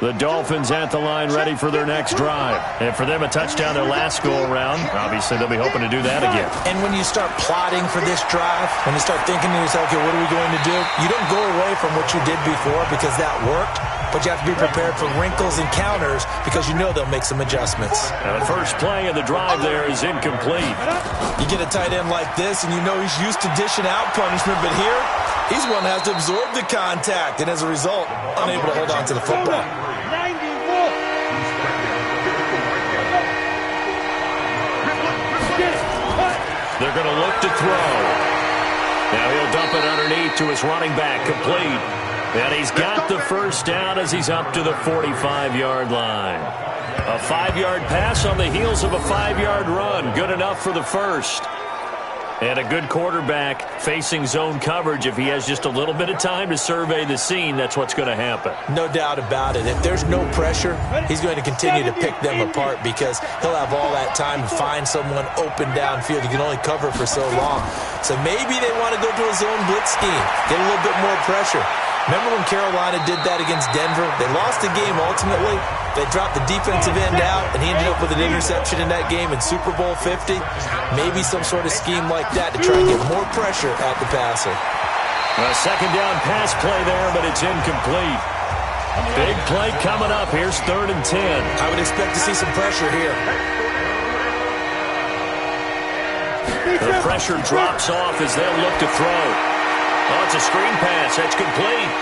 The Dolphins at the line ready for their next drive. And for them, a touchdown their last go-around. Obviously, they'll be hoping to do that again. And when you start plotting for this drive, when you start thinking to yourself, okay, what are we going to do? You don't go away from what you did before because that worked, but you have to be prepared for wrinkles and counters because you know they'll make some adjustments. Now, the first play of the drive there is incomplete. You get a tight end like this, and you know he's used to dishing out punishment, but here, he's one that has to absorb the contact, and as a result, unable to hold on to the football. They're going to look to throw. Now he'll dump it underneath to his running back, complete. And he's got the first down as he's up to the 45-yard line. A 5-yard pass on the heels of a 5-yard run. Good enough for the first. And a good quarterback facing zone coverage. If he has just a little bit of time to survey the scene, that's what's going to happen. No doubt about it. If there's no pressure, he's going to continue to pick them apart because he'll have all that time to find someone open downfield. He can only cover for so long. So maybe they want to go to a zone blitz scheme, get a little bit more pressure. Remember when Carolina did that against Denver? They lost the game ultimately. They dropped the defensive end out, and he ended up with an interception in that game in Super Bowl 50. Maybe some sort of scheme like that to try and get more pressure at the passer. A second down pass play there, but it's incomplete. Big play coming up. Here's 3rd and 10. I would expect to see some pressure here. The pressure drops off as they'll look to throw. Oh, it's a screen pass. That's complete.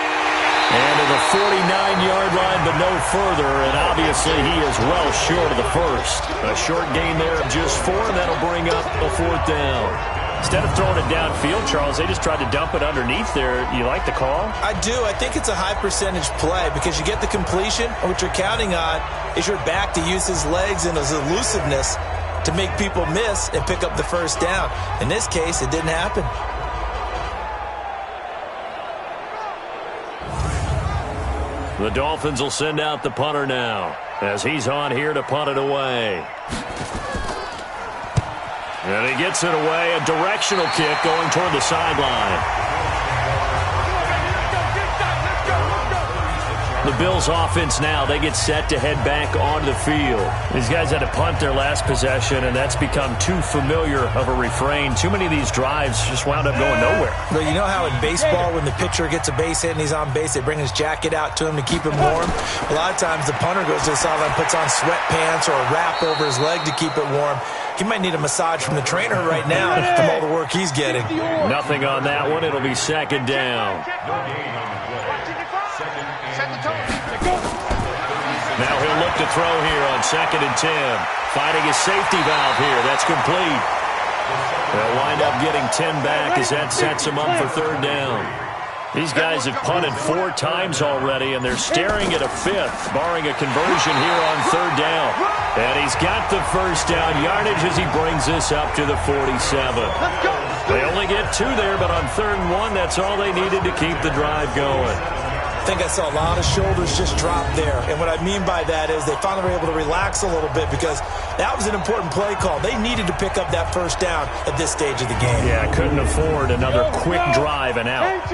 And to the 49-yard line, but no further. And obviously, he is well short of the first. A short gain there of just 4, and that'll bring up a 4th down. Instead of throwing it downfield, Charles, they just tried to dump it underneath there. You like the call? I do. I think it's a high-percentage play because you get the completion, and what you're counting on is your back to use his legs and his elusiveness to make people miss and pick up the first down. In this case, it didn't happen. The Dolphins will send out the punter now as he's on here to punt it away. And he gets it away, a directional kick going toward the sideline. The Bills offense now, they get set to head back onto the field. These guys had to punt their last possession, and that's become too familiar of a refrain. Too many of these drives just wound up going nowhere. But you know how in baseball, when the pitcher gets a base hit and he's on base, they bring his jacket out to him to keep him warm? A lot of times the punter goes to the sideline, puts on sweatpants or a wrap over his leg to keep it warm. He might need a massage from the trainer right now from all the work he's getting. Nothing on that one. It'll be 2nd down. Now he'll look to throw here on 2nd and 10. Finding his safety valve here. That's complete. They'll wind up getting 10 back as that sets him up for 3rd down. These guys have punted 4 times already, and they're staring at a 5th, barring a conversion here on 3rd down. And he's got the first down yardage as he brings this up to the 47. They only get 2 there, but on 3rd and 1, that's all they needed to keep the drive going. I think I saw a lot of shoulders just drop there. And what I mean by that is they finally were able to relax a little bit because that was an important play call. They needed to pick up that first down at this stage of the game. Yeah, couldn't afford another quick drive and out.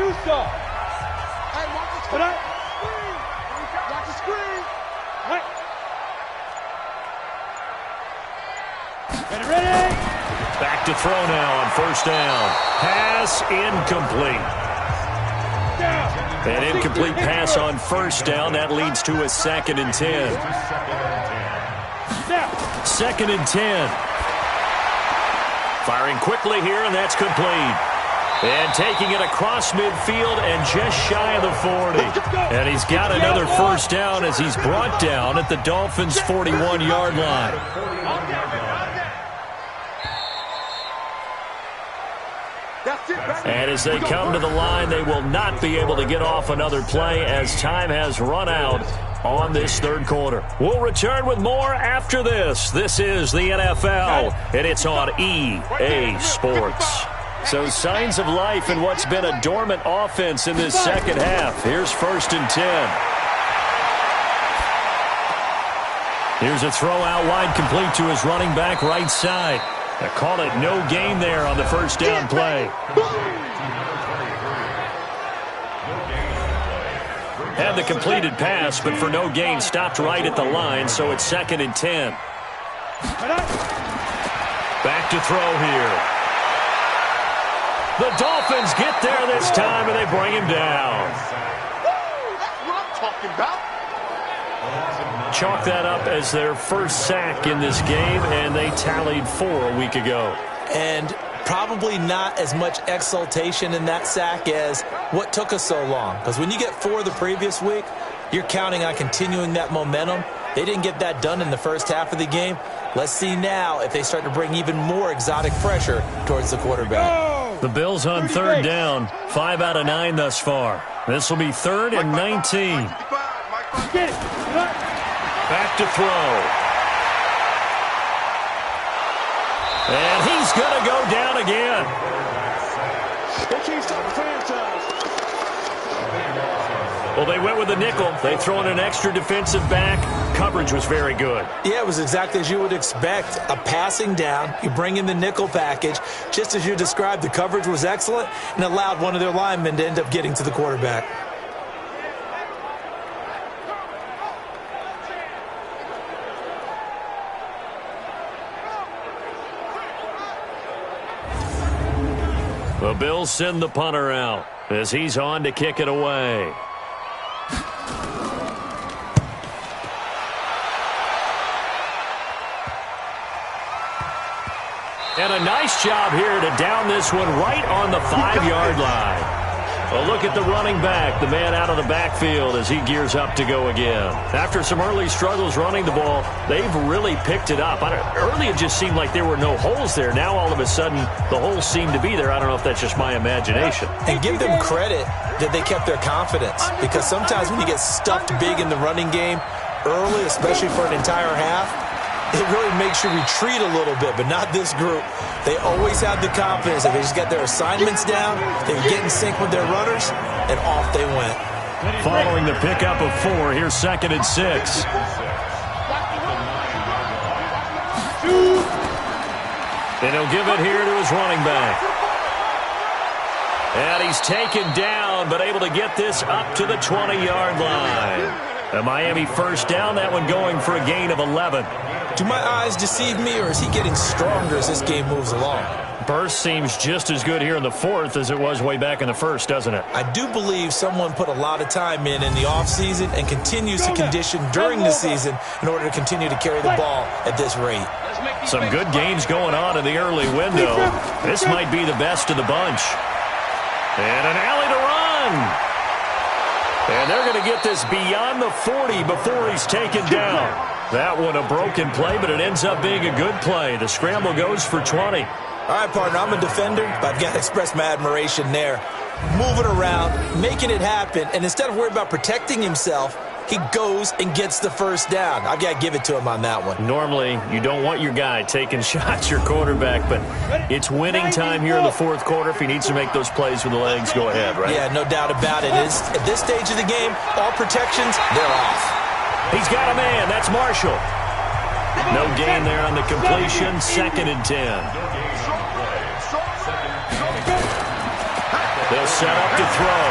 Back to throw now on 1st down. Pass incomplete. An incomplete pass on 1st down. That leads to a 2nd and 10. 2nd and 10. Firing quickly here, and that's complete. And taking it across midfield and just shy of the 40. And he's got another first down as he's brought down at the Dolphins' 41-yard line. And as they come to the line, they will not be able to get off another play as time has run out on this 3rd quarter. We'll return with more after this. This is the NFL, and it's on EA Sports. So signs of life in what's been a dormant offense in this 2nd half. Here's 1st and 10. Here's a throw out wide complete to his running back right side. They call it no gain there on the first down play. Had the completed pass, but for no gain, stopped right at the line, so it's 2nd and 10. Back to throw here. The Dolphins get there this time, and they bring him down. That's what I'm talking about. Chalk that up as their first sack in this game, and they tallied 4 a week ago. And probably not as much exultation in that sack as what took us so long. Because when you get 4 the previous week, you're counting on continuing that momentum. They didn't get that done in the first half of the game. Let's see now if they start to bring even more exotic pressure towards the quarterback. The Bills on 3rd down, 5 out of 9 thus far. This will be 3rd and 19. Back to throw. And he's going to go down again. They can't stop the franchise. Well, they went with a nickel. They throw in an extra defensive back. Coverage was very good. Yeah, it was exactly as you would expect. A passing down. You bring in the nickel package. Just as you described, the coverage was excellent and allowed one of their linemen to end up getting to the quarterback. The Bills send the punter out as he's on to kick it away. And a nice job here to down this one right on the 5-yard line. Well, look at the running back, the man out of the backfield as he gears up to go again. After some early struggles running the ball, they've really picked it up. Early it just seemed like there were no holes there. Now all of a sudden the holes seem to be there. I don't know if that's just my imagination. And give them credit that they kept their confidence, because sometimes when you get stuffed big in the running game early, especially for an entire half, it really makes you retreat a little bit, but not this group. They always have the confidence that they just got their assignments down, they get in sync with their runners, and off they went. Following the pickup of 4, here's 2nd and 6. And he'll give it here to his running back. And he's taken down, but able to get this up to the 20-yard line. A Miami first down, that one going for a gain of 11. Do my eyes deceive me, or is he getting stronger as this game moves along? Burst seems just as good here in the 4th as it was way back in the 1st, doesn't it? I do believe someone put a lot of time in the offseason and continues to condition during the season in order to continue to carry the ball at this rate. Some good games going on in the early window. This might be the best of the bunch. And an alley to run. And they're going to get this beyond the 40 before he's taken down. That one a broken play, but it ends up being a good play. The scramble goes for 20. All right, partner, I'm a defender, but I've got to express my admiration there. Moving around, making it happen, and instead of worrying about protecting himself, he goes and gets the first down. I've got to give it to him on that one. Normally, you don't want your guy taking shots, your quarterback, but it's winning time here in the 4th quarter. If he needs to make those plays with the legs, go ahead, right? Yeah, no doubt about it. At this stage of the game, all protections, they're off. He's got a man. That's Marshall. No gain there on the completion. 2nd and 10. They'll set up to throw.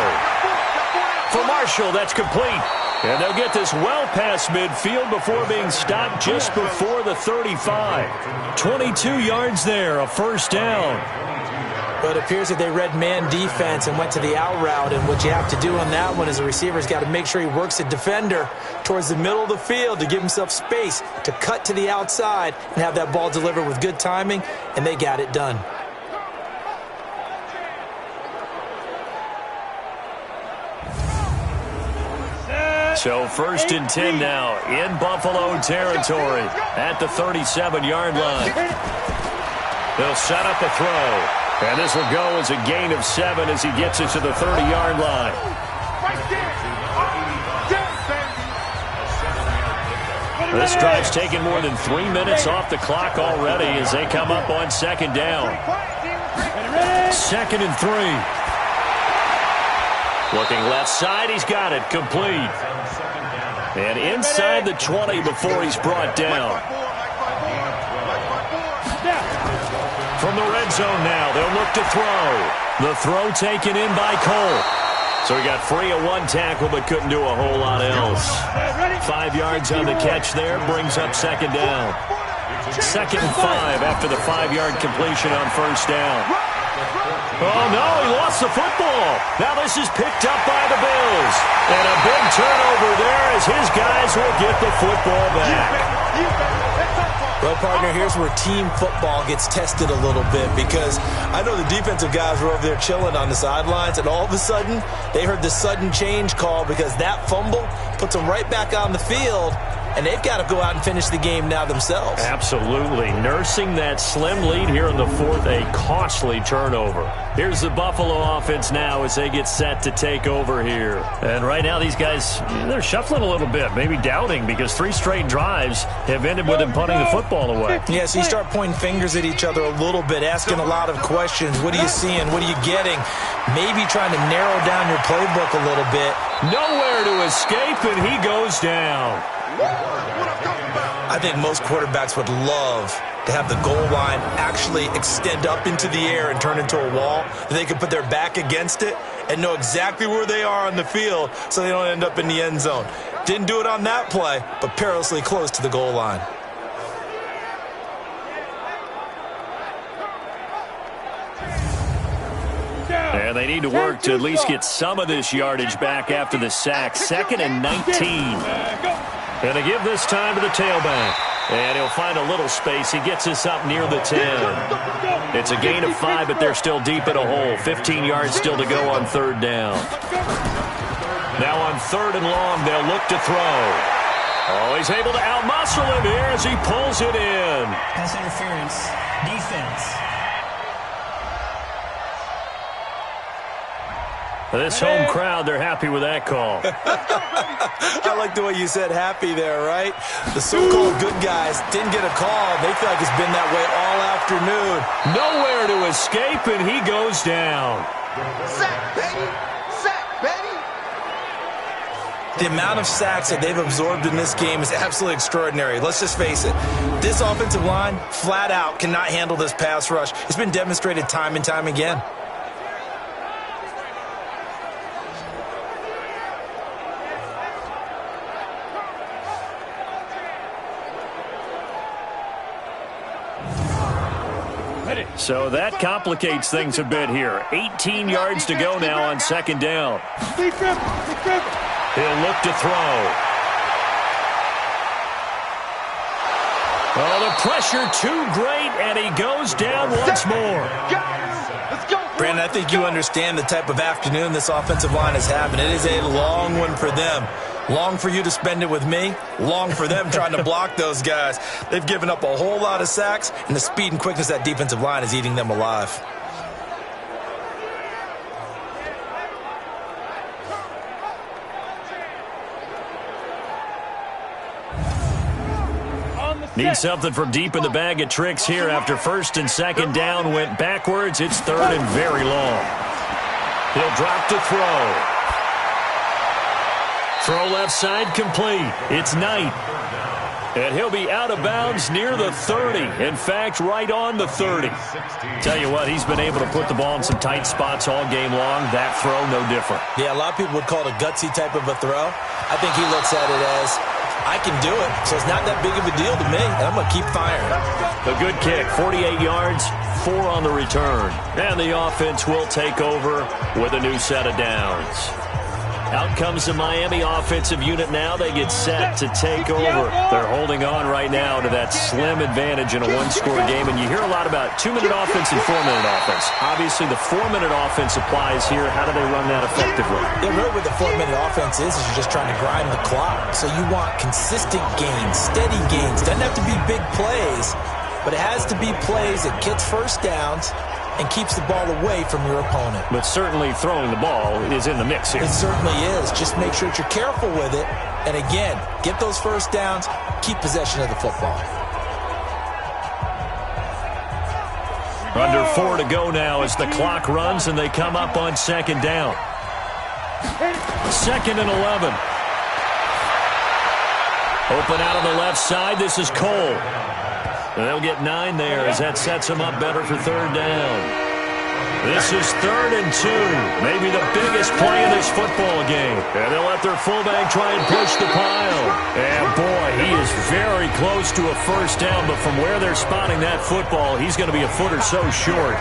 For Marshall, that's complete. And they'll get this well past midfield before being stopped just before the 35. 22 yards there, a first down. But it appears that they read man defense and went to the out route, and what you have to do on that one is the receiver's got to make sure he works the defender towards the middle of the field to give himself space to cut to the outside and have that ball delivered with good timing, and they got it done. So 1st and 10 now in Buffalo territory at the 37-yard line. They'll set up a throw. And this will go as a gain of 7 as he gets it to the 30-yard line. This drive's taken more than 3 minutes off the clock already as they come up on 2nd down. 2nd and 3. Looking left side, he's got it, complete. And inside the 20 before he's brought down. From the red zone now, they'll look to throw. The throw taken in by Cole. So he got free of one tackle but couldn't do a whole lot else. 5 yards on the catch there, brings up 2nd down. 2nd and 5 after the 5-yard completion on first down. Oh, no, he lost the football. Now this is picked up by the Bills. And a big turnover there as his guys will get the football back. Well, partner, here's where team football gets tested a little bit, because I know the defensive guys were over there chilling on the sidelines, and all of a sudden, they heard the sudden change call because that fumble puts them right back on the field, and they've got to go out and finish the game now themselves. Absolutely. Nursing that slim lead here in the 4th, a costly turnover. Here's the Buffalo offense now as they get set to take over here. And right now these guys, they're shuffling a little bit, maybe doubting, because 3 straight drives have ended with them punting the football away. Yeah, so you start pointing fingers at each other a little bit, asking a lot of questions. What are you seeing? What are you getting? Maybe trying to narrow down your playbook a little bit. Nowhere to escape, and he goes down. I think most quarterbacks would love to have the goal line actually extend up into the air and turn into a wall. They could put their back against it and know exactly where they are on the field so they don't end up in the end zone. Didn't do it on that play, but perilously close to the goal line. And they need to work to at least get some of this yardage back after the sack. 2nd and 19. And they give this time to the tailback. And he'll find a little space. He gets us up near the 10. It's a gain of 5, but they're still deep in a hole. 15 yards still to go on third down. Now on third and long, they'll look to throw. Oh, he's able to outmuscle him here as he pulls it in. Pass interference, defense. This home crowd, they're happy with that call. I like the way you said happy there, right? The so-called good guys didn't get a call. They feel like it's been that way all afternoon. Nowhere to escape, and he goes down. Sack, baby! Sack, baby! The amount of sacks that they've absorbed in this game is absolutely extraordinary. Let's just face it. This offensive line, flat out, cannot handle this pass rush. It's been demonstrated time and time again. So that complicates things a bit here. 18 yards to go now on second down. He'll look to throw. Oh, the pressure too great, and he goes down once more. Brandon, I think you understand the type of afternoon this offensive line is having. It is a long one for them. Long for you to spend it with me. Long for them trying to block those guys. They've given up a whole lot of sacks, and the speed and quickness of that defensive line is eating them alive. Need something from deep in the bag of tricks here after first and second down went backwards. It's third and very long. He'll drop to throw. Throw left side complete. It's Knight. And he'll be out of bounds near the 30. In fact, right on the 30. Tell you what, he's been able to put the ball in some tight spots all game long. That throw, no different. Yeah, a lot of people would call it a gutsy type of a throw. I think he looks at it as, I can do it, so it's not that big of a deal to me, and I'm going to keep firing. A good kick, 48 yards, 4 on the return. And the offense will take over with a new set of downs. Out comes the Miami offensive unit now. They get set to take over. They're holding on right now to that slim advantage in a one-score game. And you hear a lot about 2-minute offense and 4-minute offense. Obviously, the 4-minute offense applies here. How do they run that effectively? Yeah, really what the 4-minute offense is you're just trying to grind the clock. So you want consistent gains, steady gains. Doesn't have to be big plays, but it has to be plays that gets first downs and keeps the ball away from your opponent. But certainly throwing the ball is in the mix here. It certainly is. Just make sure that you're careful with it. And again, get those first downs, keep possession of the football. Under 4 to go now as the clock runs and they come up on second down. Second and 11. Open out on the left side. This is Cole. And they'll get 9 there as that sets them up better for third down. This is 3rd and 2. Maybe the biggest play of this football game. And they'll let their fullback try and push the pile. And boy, he is very close to a first down. But from where they're spotting that football, he's going to be a foot or so short.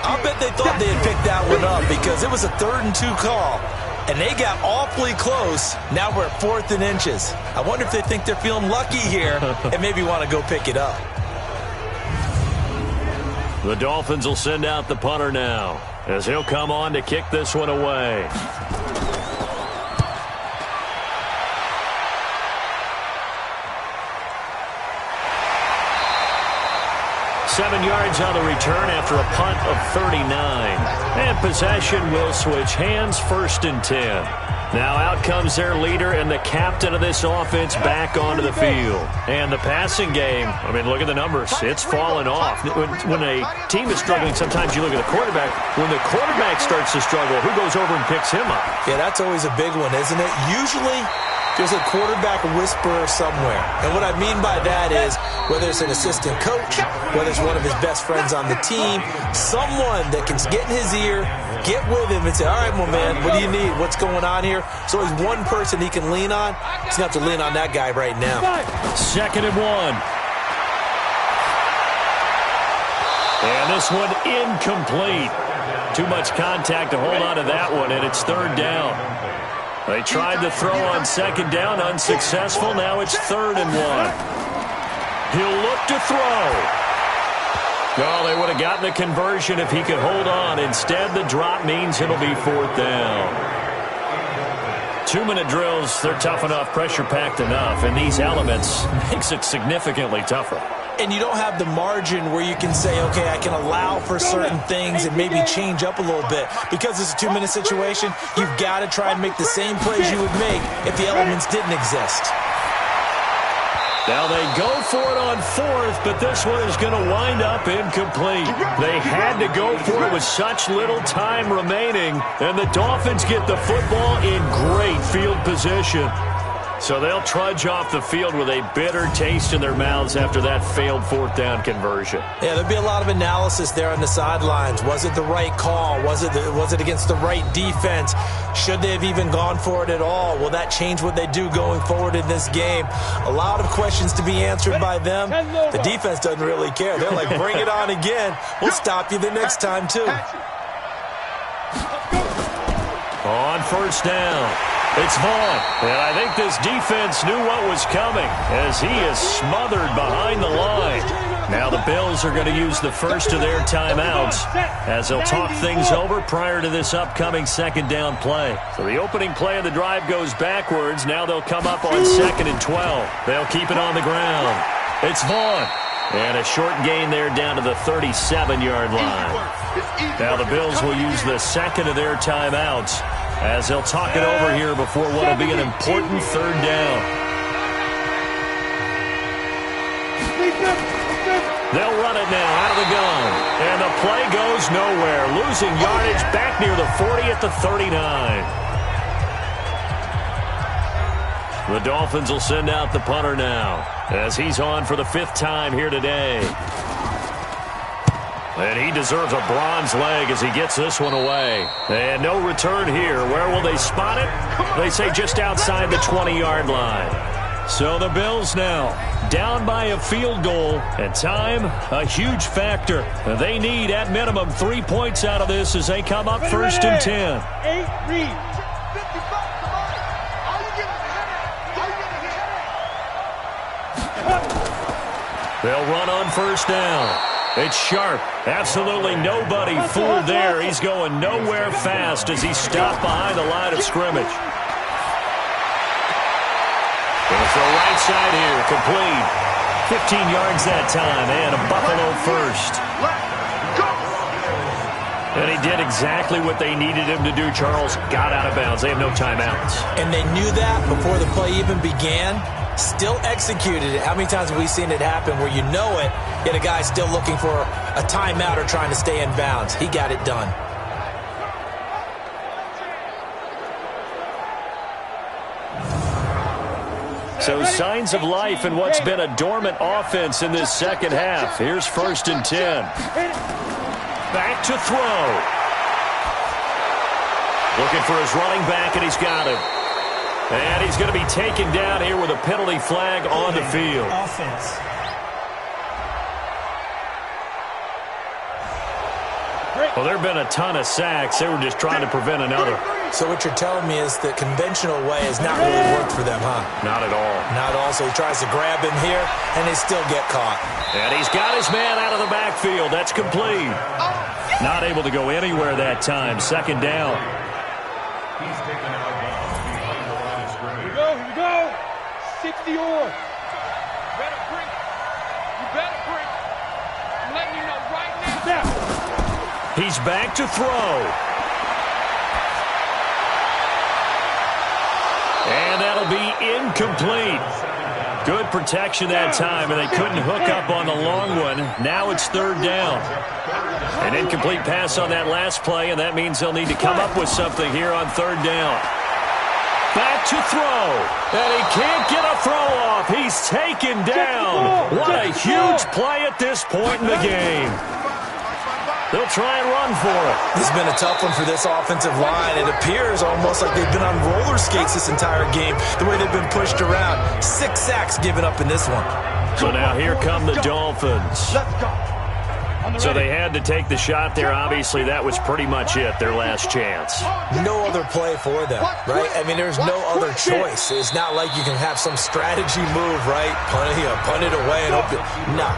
I'll bet they thought they had picked that one up because it was a 3rd and 2 call. And they got awfully close. Now we're at 4th and inches. I wonder if they think they're feeling lucky here and maybe want to go pick it up. The Dolphins will send out the punter now as he'll come on to kick this one away. Seven yards on the return after a punt of 39. And possession will switch hands, 1st and 10. Now out comes their leader and the captain of this offense back onto the field. And the passing game, I mean, look at the numbers. It's fallen off. When a team is struggling, sometimes you look at the quarterback. When the quarterback starts to struggle, who goes over and picks him up? Yeah, that's always a big one, isn't it? Usually, there's a quarterback whisperer somewhere. And what I mean by that is, whether it's an assistant coach, whether it's one of his best friends on the team, someone that can get in his ear, get with him and say, all right, my man, what do you need? What's going on here? So he's one person he can lean on. He's going to have to lean on that guy right now. 2nd and 1. And this one incomplete. Too much contact to hold on to that one, and it's 3rd down. They tried to throw on 2nd down, unsuccessful. Now it's 3rd and 1. He'll look to throw. Oh, they would have gotten a conversion if he could hold on. Instead, the drop means it'll be 4th down. 2-minute drills, they're tough enough, pressure-packed enough, and these elements makes it significantly tougher. And you don't have the margin where you can say, okay, I can allow for certain things and maybe change up a little bit. Because it's a 2-minute situation, you've got to try and make the same plays you would make if the elements didn't exist. Now they go for it on 4th, but this one is going to wind up incomplete. They had to go for it with such little time remaining, and the Dolphins get the football in great field position. So they'll trudge off the field with a bitter taste in their mouths after that failed 4th down conversion. Yeah, there'll be a lot of analysis there on the sidelines. Was it the right call? Was it against the right defense? Should they have even gone for it at all? Will that change what they do going forward in this game? A lot of questions to be answered by them. The defense doesn't really care. They're like, bring it on again. We'll stop you the next time, too. On 1st down. It's Vaughn, and I think this defense knew what was coming as he is smothered behind the line. Now the Bills are going to use the first of their timeouts as they'll talk things over prior to this upcoming 2nd down play. So the opening play of the drive goes backwards. Now they'll come up on 2nd and 12. They'll keep it on the ground. It's Vaughn. And a short gain there down to the 37-yard line. Now the Bills will use the second of their timeouts as they'll talk it over here before what will be an important 3rd down. They'll run it now out of the gun. And the play goes nowhere. Losing yardage back near the 40 at the 39. The Dolphins will send out the punter now as he's on for the 5th time here today. And he deserves a bronze leg as he gets this one away. And no return here. Where will they spot it? They say just outside the 20-yard line. So the Bills now down by a field goal. And time, a huge factor. They need, at minimum, 3 points out of this as they come up 1st and 10. 8, read. They'll run on 1st down. It's Sharp. Absolutely nobody fooled there. He's going nowhere fast as he's stopped behind the line of scrimmage. Goes to the right side here. Complete. 15 yards that time and a Buffalo first. And he did exactly what they needed him to do, Charles. Got out of bounds. They have no timeouts. And they knew that before the play even began. Still executed it. How many times have we seen it happen where you know it, yet a guy's still looking for a timeout or trying to stay in bounds? He got it done. So signs of life in what's been a dormant offense in this second half. Here's 1st and 10. Back to throw. Looking for his running back, and he's got him. And he's going to be taken down here with a penalty flag on the field. Offense. Well, there have been a ton of sacks. They were just trying to prevent another. So what you're telling me is the conventional way has not really worked for them, huh? Not at all. Not at all. So he tries to grab him here, and they still get caught. And he's got his man out of the backfield. That's complete. Not able to go anywhere that time. 2nd down. He's taken out behind the line of scrimmage. Here we go. 60 or. Better bring it. You better bring it. I'm letting you know right now. He's back to throw. And that'll be incomplete. Good protection that time, and they couldn't hook up on the long one. Now it's 3rd down. An incomplete pass on that last play, and that means they'll need to come up with something here on 3rd down. Back to throw. And he can't get a throw off. He's taken down. What a huge play at this point in the game. They'll try and run for it. This has been a tough one for this offensive line. It appears almost like they've been on roller skates this entire game, the way they've been pushed around. 6 sacks given up in this one. So now here come the Dolphins. Let's go. So they had to take the shot there. Obviously, that was pretty much it, their last chance. No other play for them, right? I mean, there's no other choice. It's not like you can have some strategy move, right? Punt it away and hope no,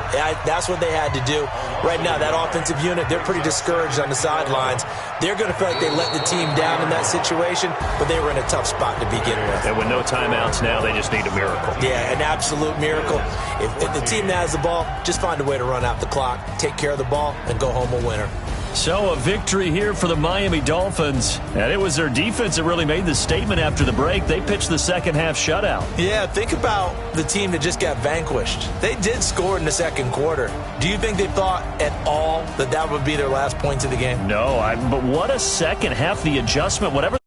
that's what they had to do. Right now, that offensive unit, they're pretty discouraged on the sidelines. They're going to feel like they let the team down in that situation, but they were in a tough spot to begin with. And with no timeouts now, they just need a miracle. Yeah, an absolute miracle. If the team that has the ball, just find a way to run out the clock, take care of the ball, and go home a winner. So a victory here for the Miami Dolphins. And it was their defense that really made the statement after the break. They pitched the second half shutout. Yeah, think about the team that just got vanquished. They did score in the second quarter. Do you think they thought at all that that would be their last points of the game? No, but what a second half. The adjustment, whatever